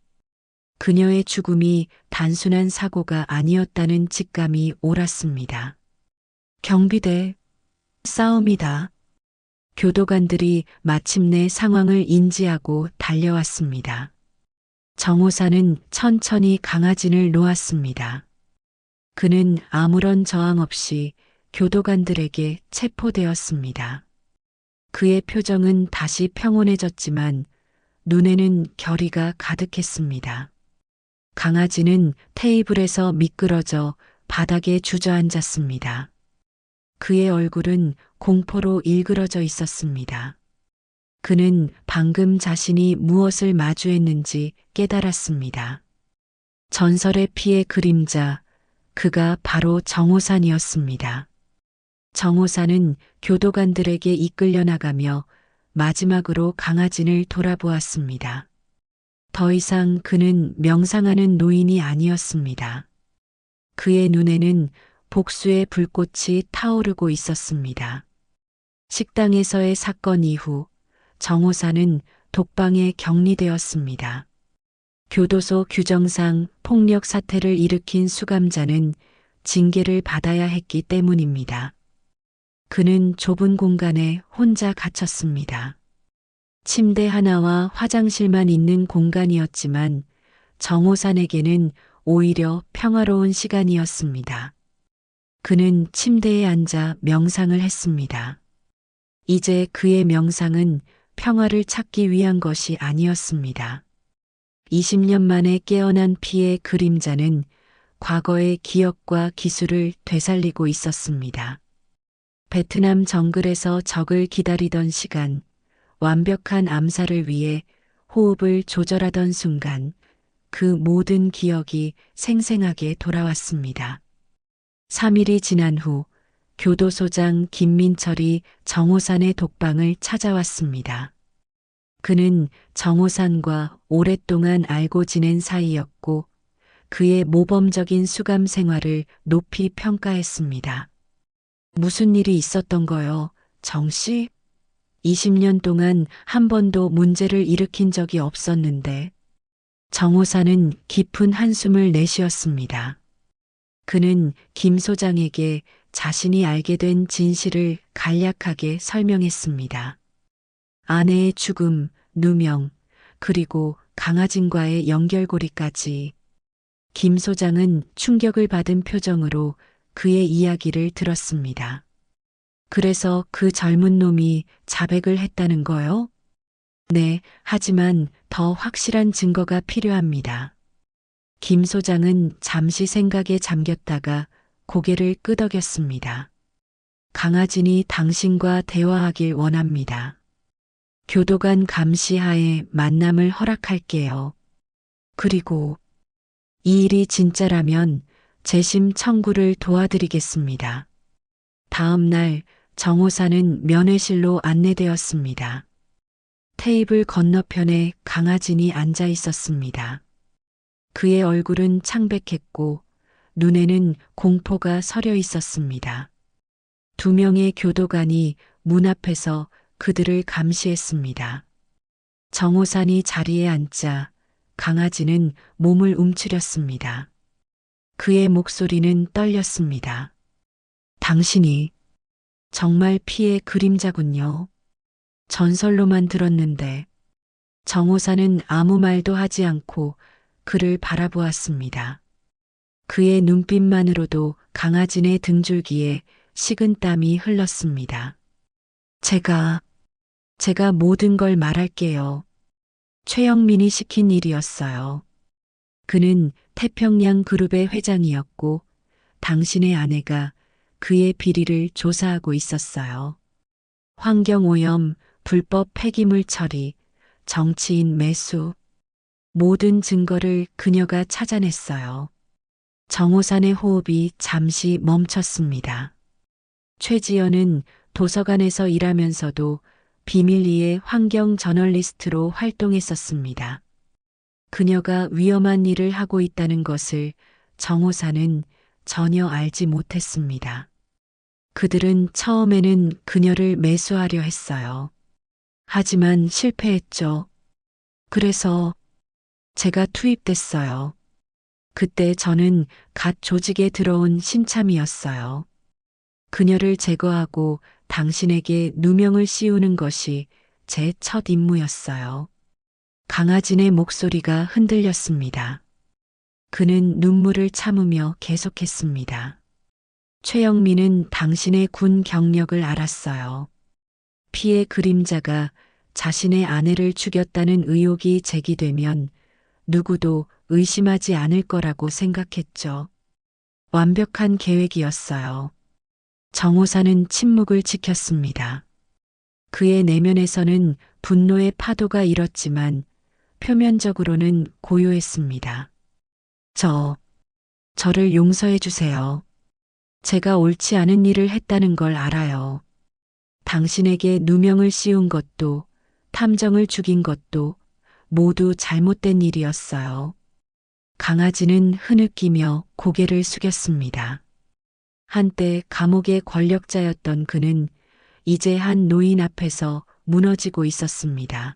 그녀의 죽음이 단순한 사고가 아니었다는 직감이 옳았습니다. 경비대, 싸움이다. 교도관들이 마침내 상황을 인지하고 달려왔습니다. 정호사는 천천히 강아지를 놓았습니다. 그는 아무런 저항 없이 교도관들에게 체포되었습니다. 그의 표정은 다시 평온해졌지만 눈에는 결의가 가득했습니다. 강아지는 테이블에서 미끄러져 바닥에 주저앉았습니다. 그의 얼굴은 공포로 일그러져 있었습니다. 그는 방금 자신이 무엇을 마주했는지 깨달았습니다. 전설의 피의 그림자, 그가 바로 정호산이었습니다. 정호산은 교도관들에게 이끌려 나가며 마지막으로 강아지를 돌아보았습니다. 더 이상 그는 명상하는 노인이 아니었습니다. 그의 눈에는 복수의 불꽃이 타오르고 있었습니다. 식당에서의 사건 이후 정호사는 독방에 격리되었습니다. 교도소 규정상 폭력 사태를 일으킨 수감자는 징계를 받아야 했기 때문입니다. 그는 좁은 공간에 혼자 갇혔습니다. 침대 하나와 화장실만 있는 공간이었지만 정호산에게는 오히려 평화로운 시간이었습니다. 그는 침대에 앉아 명상을 했습니다. 이제 그의 명상은 평화를 찾기 위한 것이 아니었습니다. 20년 만에 깨어난 피의 그림자는 과거의 기억과 기술을 되살리고 있었습니다. 베트남 정글에서 적을 기다리던 시간, 완벽한 암살을 위해 호흡을 조절하던 순간, 그 모든 기억이 생생하게 돌아왔습니다. 3일이 지난 후 교도소장 김민철이 정호산의 독방을 찾아왔습니다. 그는 정호산과 오랫동안 알고 지낸 사이였고 그의 모범적인 수감 생활을 높이 평가했습니다. 무슨 일이 있었던 거요, 정씨? 20년 동안 한 번도 문제를 일으킨 적이 없었는데 정호사는 깊은 한숨을 내쉬었습니다. 그는 김 소장에게 자신이 알게 된 진실을 간략하게 설명했습니다. 아내의 죽음, 누명, 그리고 강아진과의 연결고리까지. 김 소장은 충격을 받은 표정으로 그의 이야기를 들었습니다. 그래서 그 젊은 놈이 자백을 했다는 거요? 네, 하지만 더 확실한 증거가 필요합니다. 김 소장은 잠시 생각에 잠겼다가 고개를 끄덕였습니다. 강아진이 당신과 대화하길 원합니다. 교도관 감시하에 만남을 허락할게요. 그리고 이 일이 진짜라면 재심 청구를 도와드리겠습니다. 다음 날 정호사는 면회실로 안내되었습니다. 테이블 건너편에 강아진이 앉아 있었습니다. 그의 얼굴은 창백했고 눈에는 공포가 서려 있었습니다. 2명의 교도관이 문 앞에서 그들을 감시했습니다. 정호산이 자리에 앉자 강아지는 몸을 움츠렸습니다. 그의 목소리는 떨렸습니다. 당신이 정말 피의 그림자군요. 전설로만 들었는데. 정호사는 아무 말도 하지 않고 그를 바라보았습니다. 그의 눈빛만으로도 강아진의 등줄기에 식은땀이 흘렀습니다. 제가 모든 걸 말할게요. 최영민이 시킨 일이었어요. 그는 태평양 그룹의 회장이었고 당신의 아내가 그의 비리를 조사하고 있었어요. 환경오염, 불법 폐기물 처리, 정치인 매수, 모든 증거를 그녀가 찾아냈어요. 정호산의 호흡이 잠시 멈췄습니다. 최지연은 도서관에서 일하면서도 비밀리에 환경 저널리스트로 활동했었습니다. 그녀가 위험한 일을 하고 있다는 것을 정호사는 전혀 알지 못했습니다. 그들은 처음에는 그녀를 매수하려 했어요. 하지만 실패했죠. 그래서 제가 투입됐어요. 그때 저는 갓 조직에 들어온 신참이었어요. 그녀를 제거하고 당신에게 누명을 씌우는 것이 제 첫 임무였어요. 강아진의 목소리가 흔들렸습니다. 그는 눈물을 참으며 계속했습니다. 최영민은 당신의 군 경력을 알았어요. 피의 그림자가 자신의 아내를 죽였다는 의혹이 제기되면 누구도 의심하지 않을 거라고 생각했죠. 완벽한 계획이었어요. 정호사는 침묵을 지켰습니다. 그의 내면에서는 분노의 파도가 일었지만 표면적으로는 고요했습니다. 저를 용서해 주세요. 제가 옳지 않은 일을 했다는 걸 알아요. 당신에게 누명을 씌운 것도, 탐정을 죽인 것도 모두 잘못된 일이었어요. 강아지는 흐느끼며 고개를 숙였습니다. 한때 감옥의 권력자였던 그는 이제 한 노인 앞에서 무너지고 있었습니다.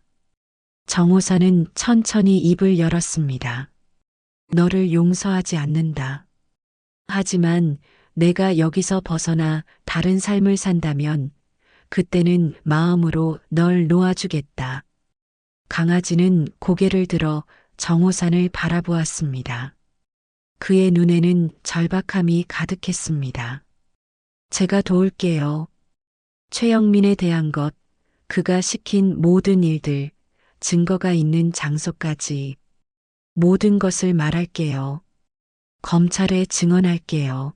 정호사는 천천히 입을 열었습니다. 너를 용서하지 않는다. 하지만 내가 여기서 벗어나 다른 삶을 산다면 그때는 마음으로 널 놓아주겠다. 강아지는 고개를 들어 정호산을 바라보았습니다. 그의 눈에는 절박함이 가득했습니다. 제가 도울게요. 최영민에 대한 것, 그가 시킨 모든 일들, 증거가 있는 장소까지 모든 것을 말할게요. 검찰에 증언할게요.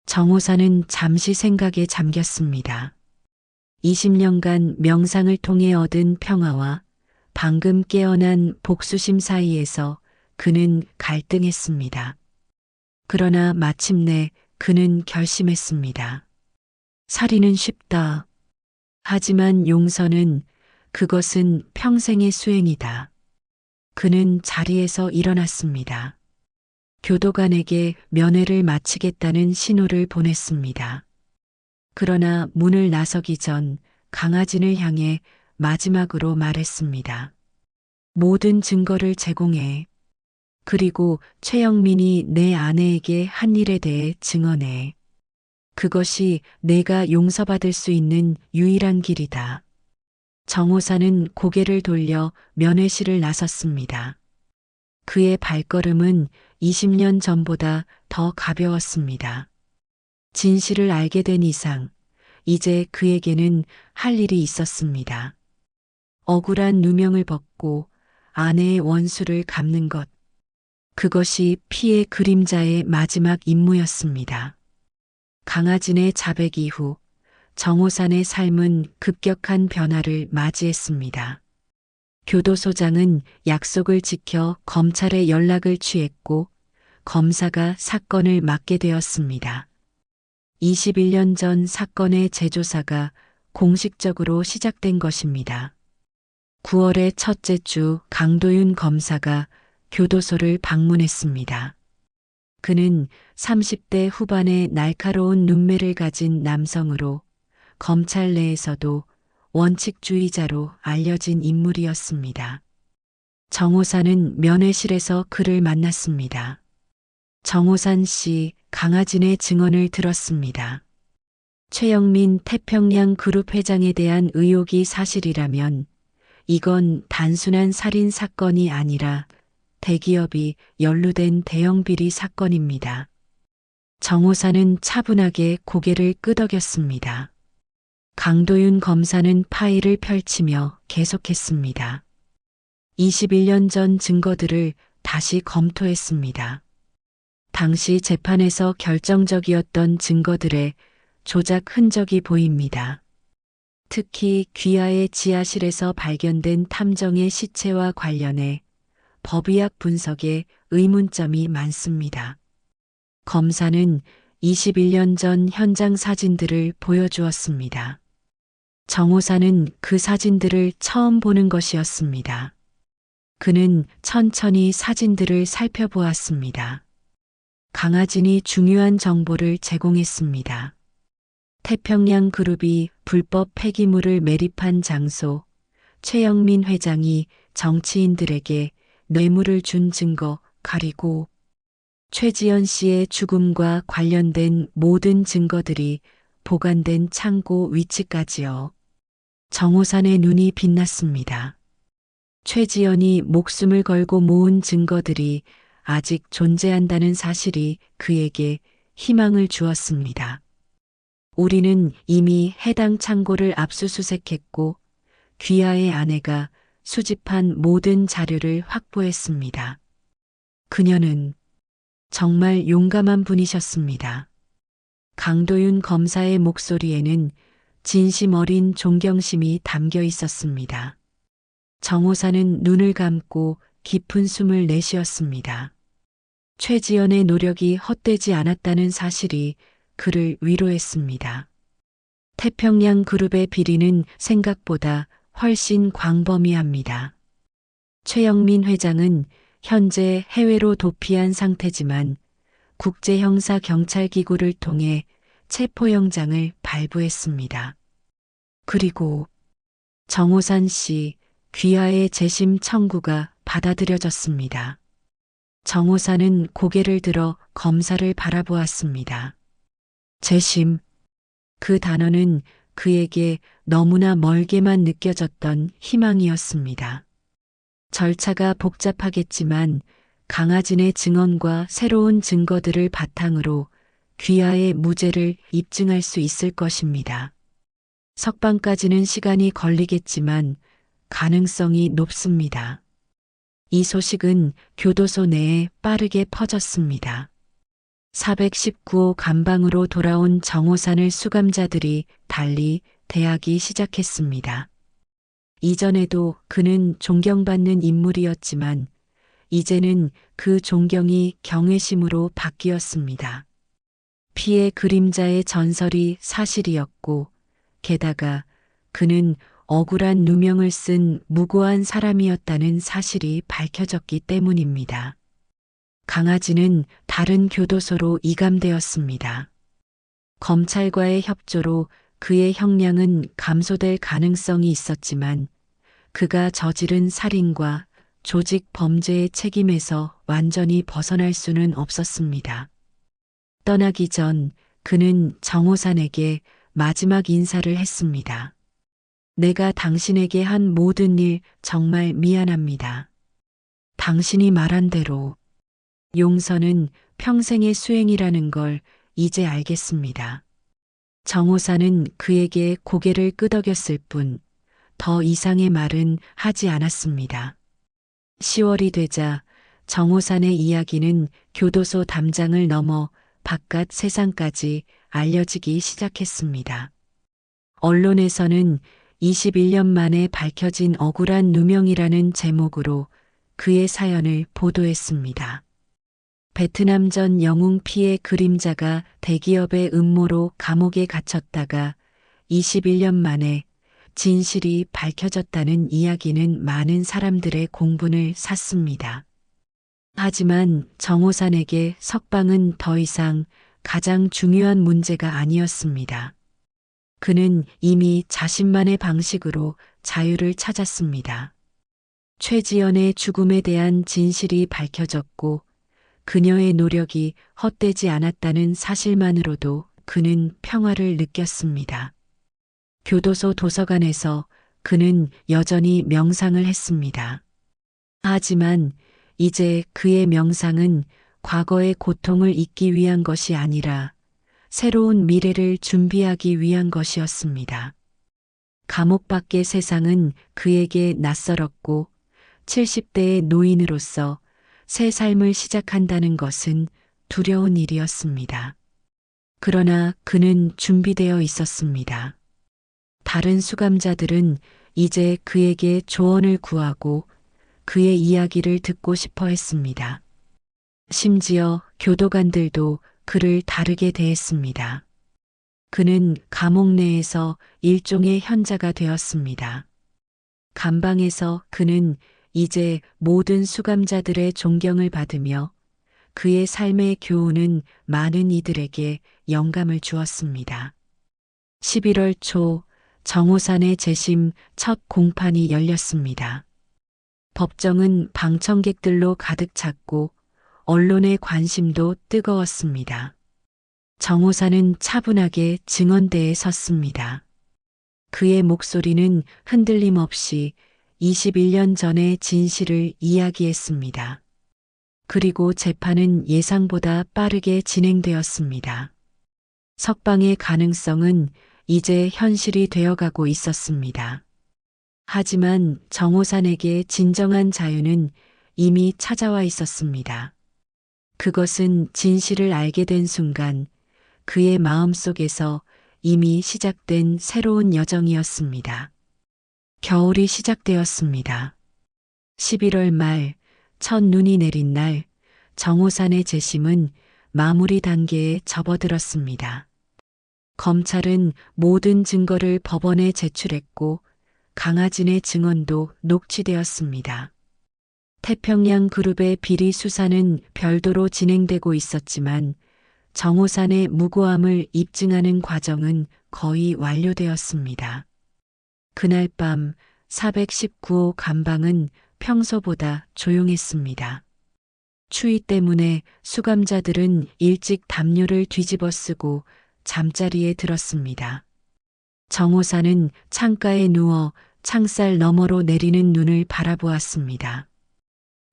정호사는 잠시 생각에 잠겼습니다. 20년간 명상을 통해 얻은 평화와 방금 깨어난 복수심 사이에서 그는 갈등했습니다. 그러나 마침내 그는 결심했습니다. 살인은 쉽다. 하지만 용서는 그것은 평생의 수행이다. 그는 자리에서 일어났습니다. 교도관에게 면회를 마치겠다는 신호를 보냈습니다. 그러나 문을 나서기 전 강아지를 향해 마지막으로 말했습니다. 모든 증거를 제공해. 그리고 최영민이 내 아내에게 한 일에 대해 증언해. 그것이 내가 용서받을 수 있는 유일한 길이다. 정호사는 고개를 돌려 면회실을 나섰습니다. 그의 발걸음은 20년 전보다 더 가벼웠습니다. 진실을 알게 된 이상, 이제 그에게는 할 일이 있었습니다. 억울한 누명을 벗고 아내의 원수를 갚는 것. 그것이 피의 그림자의 마지막 임무였습니다. 강아진의 자백 이후 정호산의 삶은 급격한 변화를 맞이했습니다. 교도소장은 약속을 지켜 검찰에 연락을 취했고 검사가 사건을 맡게 되었습니다. 21년 전 사건의 재조사가 공식적으로 시작된 것입니다. 9월의 첫째 주 강도윤 검사가 교도소를 방문했습니다. 그는 30대 후반의 날카로운 눈매를 가진 남성으로 검찰 내에서도 원칙주의자로 알려진 인물이었습니다. 정호산은 면회실에서 그를 만났습니다. 정호산 씨, 강아진의 증언을 들었습니다. 최영민 태평양 그룹 회장에 대한 의혹이 사실이라면 이건 단순한 살인 사건이 아니라 대기업이 연루된 대형 비리 사건입니다. 정호사는 차분하게 고개를 끄덕였습니다. 강도윤 검사는 파일을 펼치며 계속했습니다. 21년 전 증거들을 다시 검토했습니다. 당시 재판에서 결정적이었던 증거들의 조작 흔적이 보입니다. 특히 귀하의 지하실에서 발견된 탐정의 시체와 관련해 법의학 분석에 의문점이 많습니다. 검사는 21년 전 현장 사진들을 보여주었습니다. 정호사는 그 사진들을 처음 보는 것이었습니다. 그는 천천히 사진들을 살펴보았습니다. 강아진이 중요한 정보를 제공했습니다. 태평양 그룹이 불법 폐기물을 매립한 장소, 최영민 회장이 정치인들에게 뇌물을 준 증거, 그리고 최지연 씨의 죽음과 관련된 모든 증거들이 보관된 창고 위치까지요. 정호산의 눈이 빛났습니다. 최지연이 목숨을 걸고 모은 증거들이 아직 존재한다는 사실이 그에게 희망을 주었습니다. 우리는 이미 해당 창고를 압수수색했고 귀하의 아내가 수집한 모든 자료를 확보했습니다. 그녀는 정말 용감한 분이셨습니다. 강도윤 검사의 목소리에는 진심 어린 존경심이 담겨 있었습니다. 정호사는 눈을 감고 깊은 숨을 내쉬었습니다. 최지연의 노력이 헛되지 않았다는 사실이 그를 위로했습니다. 태평양 그룹의 비리는 생각보다 훨씬 광범위합니다. 최영민 회장은 현재 해외로 도피한 상태지만 국제형사경찰기구를 통해 체포영장을 발부했습니다. 그리고 정호산 씨 귀하의 재심 청구가 받아들여졌습니다. 정호산은 고개를 들어 검사를 바라보았습니다. 재심. 그 단어는 그에게 너무나 멀게만 느껴졌던 희망이었습니다. 절차가 복잡하겠지만 강하진의 증언과 새로운 증거들을 바탕으로 귀하의 무죄를 입증할 수 있을 것입니다. 석방까지는 시간이 걸리겠지만 가능성이 높습니다. 이 소식은 교도소 내에 빠르게 퍼졌습니다. 419호 감방으로 돌아온 정호산을 수감자들이 달리 대하기 시작했습니다. 이전에도 그는 존경받는 인물이었지만 이제는 그 존경이 경외심으로 바뀌었습니다. 피의 그림자의 전설이 사실이었고 게다가 그는 억울한 누명을 쓴 무고한 사람이었다는 사실이 밝혀졌기 때문입니다. 강아지는 다른 교도소로 이감되었습니다. 검찰과의 협조로 그의 형량은 감소될 가능성이 있었지만 그가 저지른 살인과 조직 범죄의 책임에서 완전히 벗어날 수는 없었습니다. 떠나기 전 그는 정호산에게 마지막 인사를 했습니다. 내가 당신에게 한 모든 일 정말 미안합니다. 당신이 말한 대로 용서는 평생의 수행이라는 걸 이제 알겠습니다. 정호산은 그에게 고개를 끄덕였을 뿐 더 이상의 말은 하지 않았습니다. 10월이 되자 정호산의 이야기는 교도소 담장을 넘어 바깥 세상까지 알려지기 시작했습니다. 언론에서는 21년 만에 밝혀진 억울한 누명이라는 제목으로 그의 사연을 보도했습니다. 베트남전 영웅 피의 그림자가 대기업의 음모로 감옥에 갇혔다가 21년 만에 진실이 밝혀졌다는 이야기는 많은 사람들의 공분을 샀습니다. 하지만 정호산에게 석방은 더 이상 가장 중요한 문제가 아니었습니다. 그는 이미 자신만의 방식으로 자유를 찾았습니다. 최지연의 죽음에 대한 진실이 밝혀졌고 그녀의 노력이 헛되지 않았다는 사실만으로도 그는 평화를 느꼈습니다. 교도소 도서관에서 그는 여전히 명상을 했습니다. 하지만 이제 그의 명상은 과거의 고통을 잊기 위한 것이 아니라 새로운 미래를 준비하기 위한 것이었습니다. 감옥 밖의 세상은 그에게 낯설었고 70대의 노인으로서 새 삶을 시작한다는 것은 두려운 일이었습니다. 그러나 그는 준비되어 있었습니다. 다른 수감자들은 이제 그에게 조언을 구하고 그의 이야기를 듣고 싶어 했습니다. 심지어 교도관들도 그를 다르게 대했습니다. 그는 감옥 내에서 일종의 현자가 되었습니다. 감방에서 그는 이제 모든 수감자들의 존경을 받으며 그의 삶의 교훈은 많은 이들에게 영감을 주었습니다. 11월 초 정호산의 재심 첫 공판이 열렸습니다. 법정은 방청객들로 가득 찼고 언론의 관심도 뜨거웠습니다. 정호산은 차분하게 증언대에 섰습니다. 그의 목소리는 흔들림 없이 21년 전의 진실을 이야기했습니다. 그리고 재판은 예상보다 빠르게 진행되었습니다. 석방의 가능성은 이제 현실이 되어가고 있었습니다. 하지만 정호산에게 진정한 자유는 이미 찾아와 있었습니다. 그것은 진실을 알게 된 순간 그의 마음속에서 이미 시작된 새로운 여정이었습니다. 겨울이 시작되었습니다. 11월 말 첫눈이 내린 날 정호산의 재심은 마무리 단계에 접어들었습니다. 검찰은 모든 증거를 법원에 제출했고 강하진의 증언도 녹취되었습니다. 태평양 그룹의 비리 수사는 별도로 진행되고 있었지만 정호산의 무고함을 입증하는 과정은 거의 완료되었습니다. 그날 밤 419호 감방은 평소보다 조용했습니다. 추위 때문에 수감자들은 일찍 담요를 뒤집어 쓰고 잠자리에 들었습니다. 정호사는 창가에 누워 창살 너머로 내리는 눈을 바라보았습니다.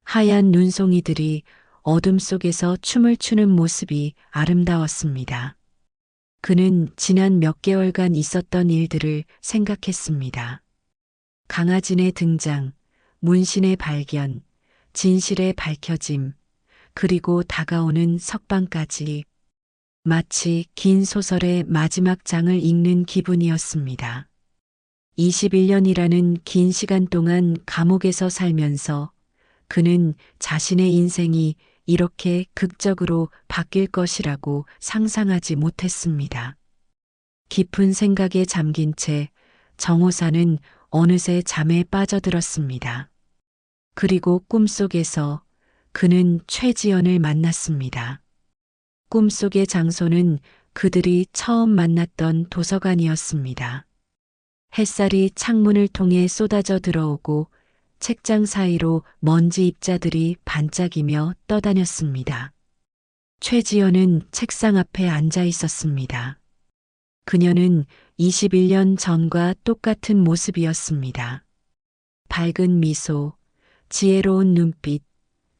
하얀 눈송이들이 어둠 속에서 춤을 추는 모습이 아름다웠습니다. 그는 지난 몇 개월간 있었던 일들을 생각했습니다. 강아진의 등장, 문신의 발견, 진실의 밝혀짐, 그리고 다가오는 석방까지 마치 긴 소설의 마지막 장을 읽는 기분이었습니다. 21년이라는 긴 시간 동안 감옥에서 살면서 그는 자신의 인생이 이렇게 극적으로 바뀔 것이라고 상상하지 못했습니다. 깊은 생각에 잠긴 채 정호사는 어느새 잠에 빠져들었습니다. 그리고 꿈속에서 그는 최지연을 만났습니다. 꿈속의 장소는 그들이 처음 만났던 도서관이었습니다. 햇살이 창문을 통해 쏟아져 들어오고 책장 사이로 먼지 입자들이 반짝이며 떠다녔습니다. 최지연은 책상 앞에 앉아 있었습니다. 그녀는 21년 전과 똑같은 모습이었습니다. 밝은 미소, 지혜로운 눈빛,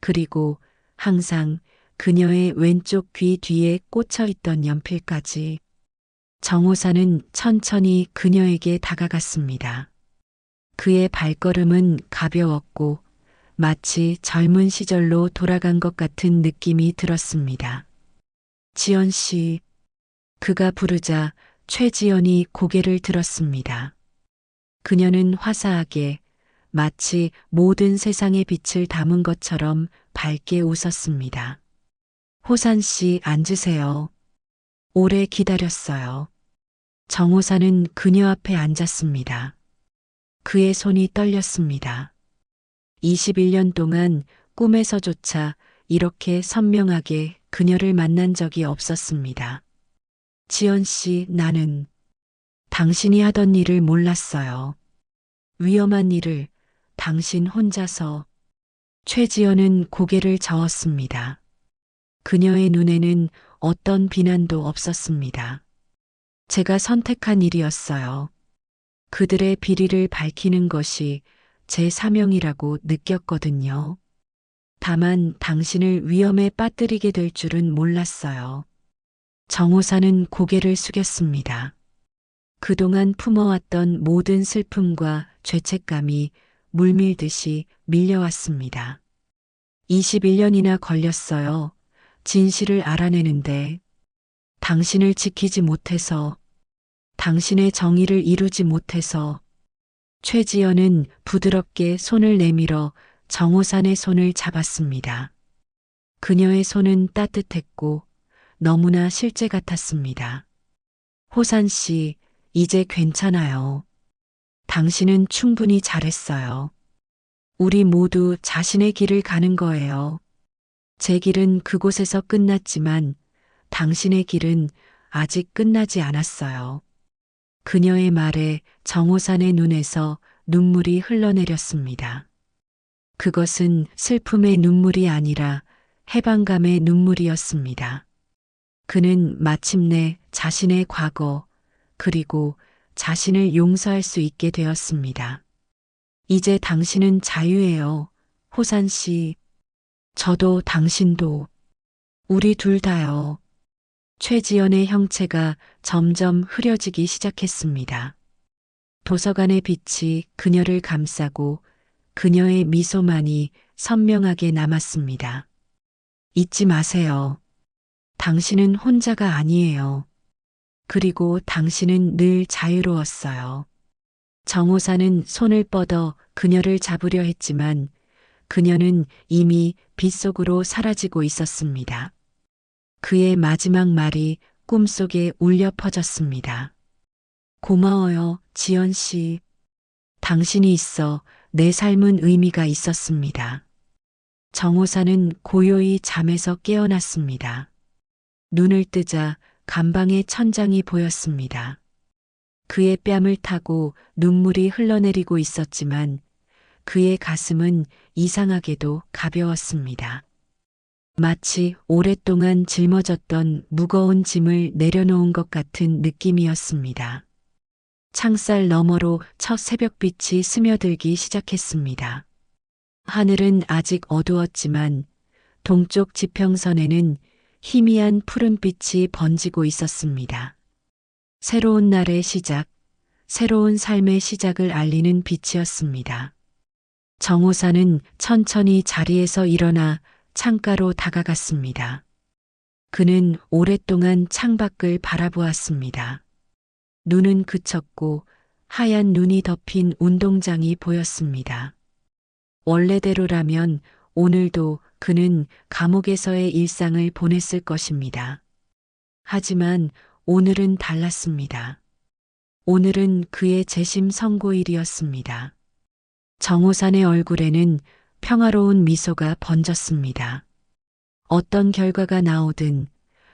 그리고 항상 그녀의 왼쪽 귀 뒤에 꽂혀 있던 연필까지. 정호사는 천천히 그녀에게 다가갔습니다. 그의 발걸음은 가벼웠고 마치 젊은 시절로 돌아간 것 같은 느낌이 들었습니다. 지연 씨. 그가 부르자 최지연이 고개를 들었습니다. 그녀는 화사하게 마치 모든 세상의 빛을 담은 것처럼 밝게 웃었습니다. 호산 씨 앉으세요. 오래 기다렸어요. 정호사는 그녀 앞에 앉았습니다. 그의 손이 떨렸습니다. 21년 동안 꿈에서조차 이렇게 선명하게 그녀를 만난 적이 없었습니다. 지연 씨, 나는 당신이 하던 일을 몰랐어요. 위험한 일을 당신 혼자서. 최지연은 고개를 저었습니다. 그녀의 눈에는 어떤 비난도 없었습니다. 제가 선택한 일이었어요. 그들의 비리를 밝히는 것이 제 사명이라고 느꼈거든요. 다만 당신을 위험에 빠뜨리게 될 줄은 몰랐어요. 정호사는 고개를 숙였습니다. 그동안 품어왔던 모든 슬픔과 죄책감이 물밀듯이 밀려왔습니다. 21년이나 걸렸어요. 진실을 알아내는데 당신을 지키지 못해서, 당신의 정의를 이루지 못해서. 최지연은 부드럽게 손을 내밀어 정호산의 손을 잡았습니다. 그녀의 손은 따뜻했고 너무나 실제 같았습니다. 호산 씨, 이제 괜찮아요. 당신은 충분히 잘했어요. 우리 모두 자신의 길을 가는 거예요. 제 길은 그곳에서 끝났지만 당신의 길은 아직 끝나지 않았어요. 그녀의 말에 정호산의 눈에서 눈물이 흘러내렸습니다. 그것은 슬픔의 눈물이 아니라 해방감의 눈물이었습니다. 그는 마침내 자신의 과거, 그리고 자신을 용서할 수 있게 되었습니다. 이제 당신은 자유예요, 호산 씨. 저도 당신도. 우리 둘 다요. 최지연의 형체가 점점 흐려지기 시작했습니다. 도서관의 빛이 그녀를 감싸고 그녀의 미소만이 선명하게 남았습니다. 잊지 마세요. 당신은 혼자가 아니에요. 그리고 당신은 늘 자유로웠어요. 정호사는 손을 뻗어 그녀를 잡으려 했지만 그녀는 이미 빛 속으로 사라지고 있었습니다. 그의 마지막 말이 꿈속에 울려 퍼졌습니다. 고마워요, 지연 씨. 당신이 있어 내 삶은 의미가 있었습니다. 정호사는 고요히 잠에서 깨어났습니다. 눈을 뜨자 감방에 천장이 보였습니다. 그의 뺨을 타고 눈물이 흘러내리고 있었지만 그의 가슴은 이상하게도 가벼웠습니다. 마치 오랫동안 짊어졌던 무거운 짐을 내려놓은 것 같은 느낌이었습니다. 창살 너머로 첫 새벽빛이 스며들기 시작했습니다. 하늘은 아직 어두웠지만 동쪽 지평선에는 희미한 푸른빛이 번지고 있었습니다. 새로운 날의 시작, 새로운 삶의 시작을 알리는 빛이었습니다. 정호사는 천천히 자리에서 일어나 창가로 다가갔습니다. 그는 오랫동안 창밖을 바라보았습니다. 눈은 그쳤고 하얀 눈이 덮인 운동장이 보였습니다. 원래대로라면 오늘도 그는 감옥에서의 일상을 보냈을 것입니다. 하지만 오늘은 달랐습니다. 오늘은 그의 재심 선고일이었습니다. 정호산의 얼굴에는 평화로운 미소가 번졌습니다. 어떤 결과가 나오든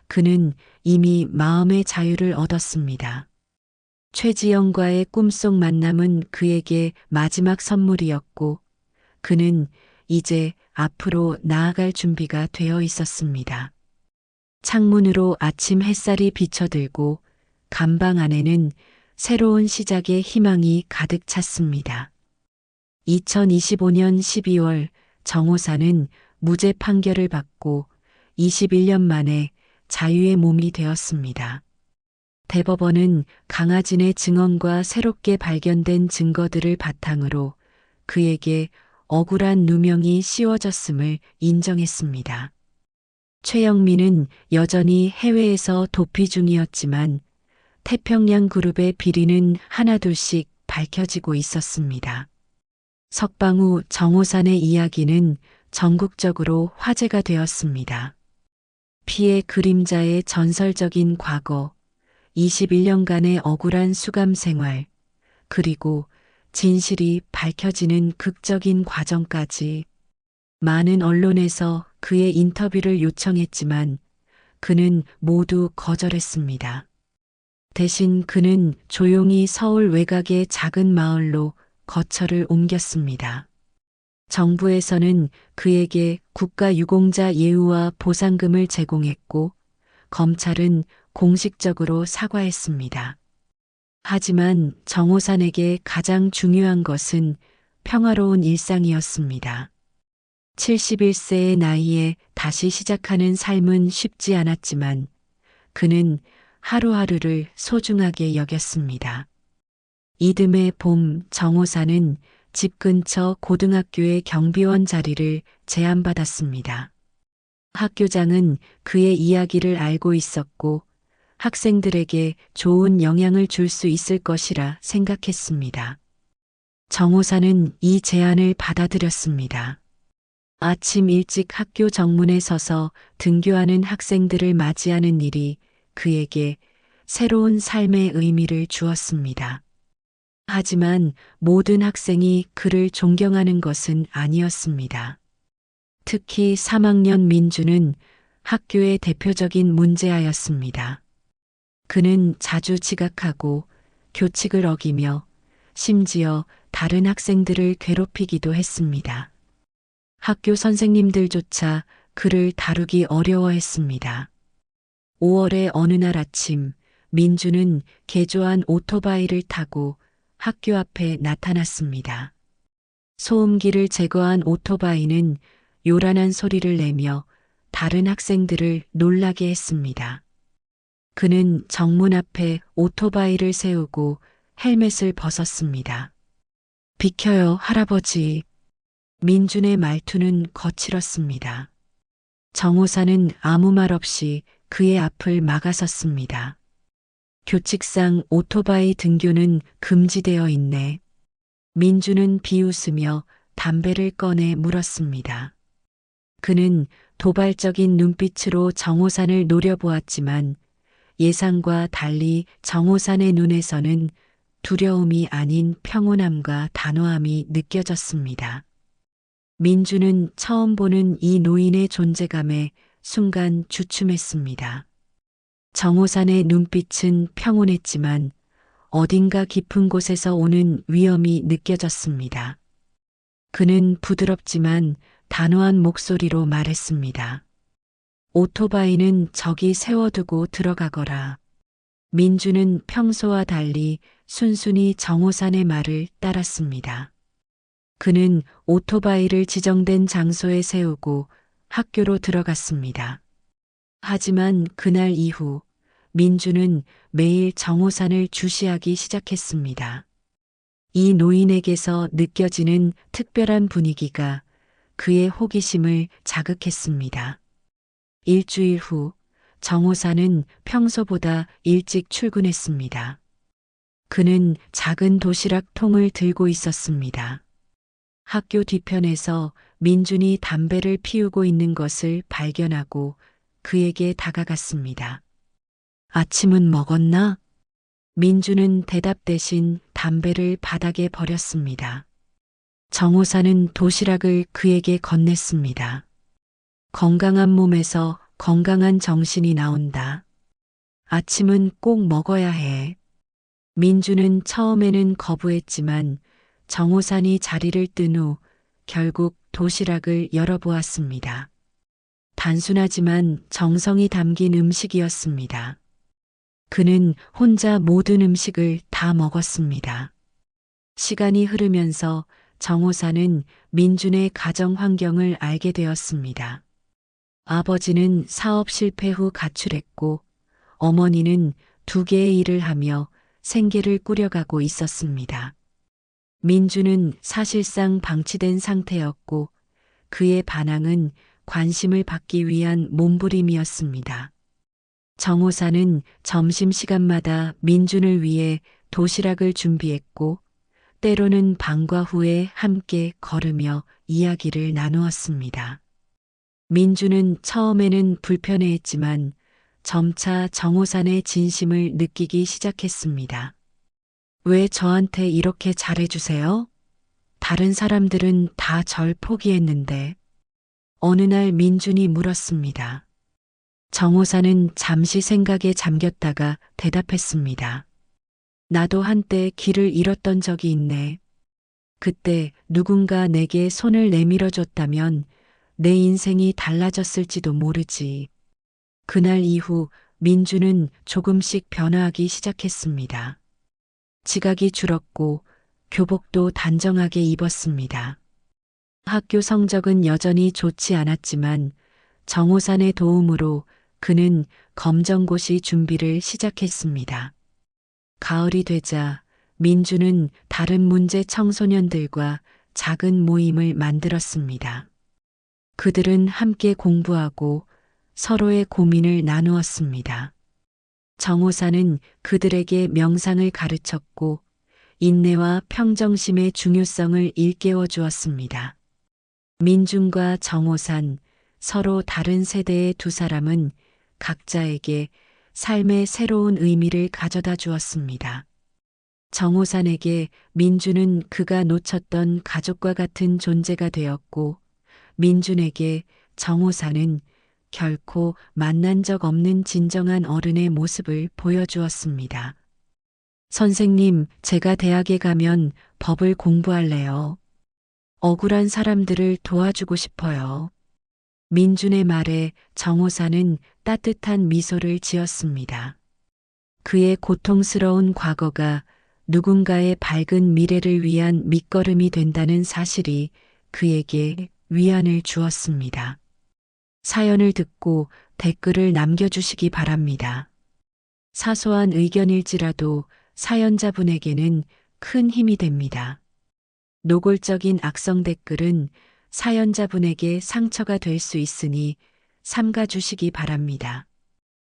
그는 이미 마음의 자유를 얻었습니다. 최지영과의 꿈속 만남은 그에게 마지막 선물이었고 그는 이제 앞으로 나아갈 준비가 되어 있었습니다. 창문으로 아침 햇살이 비쳐들고 감방 안에는 새로운 시작의 희망이 가득 찼습니다. 2025년 12월 정호사는 무죄 판결을 받고 21년 만에 자유의 몸이 되었습니다. 대법원은 강하진의 증언과 새롭게 발견된 증거들을 바탕으로 그에게 억울한 누명이 씌워졌음을 인정했습니다. 최영민은 여전히 해외에서 도피 중이었지만 태평양 그룹의 비리는 하나둘씩 밝혀지고 있었습니다. 석방후 정호산의 이야기는 전국적으로 화제가 되었습니다. 피해 그림자의 전설적인 과거, 21년간의 억울한 수감 생활, 그리고 진실이 밝혀지는 극적인 과정까지 많은 언론에서 그의 인터뷰를 요청했지만 그는 모두 거절했습니다. 대신 그는 조용히 서울 외곽의 작은 마을로 거처를 옮겼습니다. 정부에서는 그에게 국가유공자 예우와 보상금을 제공했고 검찰은 공식적으로 사과했습니다. 하지만 정호산에게 가장 중요한 것은 평화로운 일상이었습니다. 71세의 나이에 다시 시작하는 삶은 쉽지 않았지만 그는 하루하루를 소중하게 여겼습니다. 이듬해 봄 정호사는 집 근처 고등학교의 경비원 자리를 제안받았습니다. 학교장은 그의 이야기를 알고 있었고 학생들에게 좋은 영향을 줄 수 있을 것이라 생각했습니다. 정호사는 이 제안을 받아들였습니다. 아침 일찍 학교 정문에 서서 등교하는 학생들을 맞이하는 일이 그에게 새로운 삶의 의미를 주었습니다. 하지만 모든 학생이 그를 존경하는 것은 아니었습니다. 특히 3학년 민주는 학교의 대표적인 문제아였습니다. 그는 자주 지각하고 교칙을 어기며 심지어 다른 학생들을 괴롭히기도 했습니다. 학교 선생님들조차 그를 다루기 어려워했습니다. 5월의 어느 날 아침, 민주는 개조한 오토바이를 타고 학교 앞에 나타났습니다. 소음기를 제거한 오토바이는 요란한 소리를 내며 다른 학생들을 놀라게 했습니다. 그는 정문 앞에 오토바이를 세우고 헬멧을 벗었습니다. 비켜요, 할아버지. 민준의 말투는 거칠었습니다. 정호사는 아무 말 없이 그의 앞을 막아섰습니다. 교칙상 오토바이 등교는 금지되어 있네. 민주는 비웃으며 담배를 꺼내 물었습니다. 그는 도발적인 눈빛으로 정호산을 노려보았지만 예상과 달리 정호산의 눈에서는 두려움이 아닌 평온함과 단호함이 느껴졌습니다. 민주는 처음 보는 이 노인의 존재감에 순간 주춤했습니다. 정호산의 눈빛은 평온했지만 어딘가 깊은 곳에서 오는 위험이 느껴졌습니다. 그는 부드럽지만 단호한 목소리로 말했습니다. 오토바이는 저기 세워두고 들어가거라. 민주는 평소와 달리 순순히 정호산의 말을 따랐습니다. 그는 오토바이를 지정된 장소에 세우고 학교로 들어갔습니다. 하지만 그날 이후 민주는 매일 정호산을 주시하기 시작했습니다. 이 노인에게서 느껴지는 특별한 분위기가 그의 호기심을 자극했습니다. 일주일 후 정호산은 평소보다 일찍 출근했습니다. 그는 작은 도시락 통을 들고 있었습니다. 학교 뒤편에서 민준이 담배를 피우고 있는 것을 발견하고 그에게 다가갔습니다. 아침은 먹었나? 민주는 대답 대신 담배를 바닥에 버렸습니다. 정호사는 도시락을 그에게 건넸습니다. 건강한 몸에서 건강한 정신이 나온다. 아침은 꼭 먹어야 해. 민주는 처음에는 거부했지만 정호산이 자리를 뜬 후 결국 도시락을 열어보았습니다. 단순하지만 정성이 담긴 음식이었습니다. 그는 혼자 모든 음식을 다 먹었습니다. 시간이 흐르면서 정호사는 민준의 가정 환경을 알게 되었습니다. 아버지는 사업 실패 후 가출했고 어머니는 2개의 일을 하며 생계를 꾸려가고 있었습니다. 민주는 사실상 방치된 상태였고 그의 반항은 관심을 받기 위한 몸부림이었습니다. 정호사는 점심시간마다 민준을 위해 도시락을 준비했고 때로는 방과 후에 함께 걸으며 이야기를 나누었습니다. 민준은 처음에는 불편해했지만 점차 정호산의 진심을 느끼기 시작했습니다. 왜 저한테 이렇게 잘해주세요? 다른 사람들은 다 절 포기했는데. 어느 날 민준이 물었습니다. 정호사는 잠시 생각에 잠겼다가 대답했습니다. 나도 한때 길을 잃었던 적이 있네. 그때 누군가 내게 손을 내밀어 줬다면 내 인생이 달라졌을지도 모르지. 그날 이후 민주는 조금씩 변화하기 시작했습니다. 지각이 줄었고 교복도 단정하게 입었습니다. 학교 성적은 여전히 좋지 않았지만 정호산의 도움으로 그는 검정고시 준비를 시작했습니다. 가을이 되자 민주는 다른 문제 청소년들과 작은 모임을 만들었습니다. 그들은 함께 공부하고 서로의 고민을 나누었습니다. 정호사는 그들에게 명상을 가르쳤고 인내와 평정심의 중요성을 일깨워 주었습니다. 민준과 정호산, 서로 다른 세대의 두 사람은 각자에게 삶의 새로운 의미를 가져다 주었습니다. 정호산에게 민준은 그가 놓쳤던 가족과 같은 존재가 되었고 민준에게 정호산은 결코 만난 적 없는 진정한 어른의 모습을 보여주었습니다. 선생님, 제가 대학에 가면 법을 공부할래요. 억울한 사람들을 도와주고 싶어요. 민준의 말에 정호사는 따뜻한 미소를 지었습니다. 그의 고통스러운 과거가 누군가의 밝은 미래를 위한 밑거름이 된다는 사실이 그에게 위안을 주었습니다. 사연을 듣고 댓글을 남겨주시기 바랍니다. 사소한 의견일지라도 사연자분에게는 큰 힘이 됩니다. 노골적인 악성 댓글은 사연자분에게 상처가 될 수 있으니 삼가 주시기 바랍니다.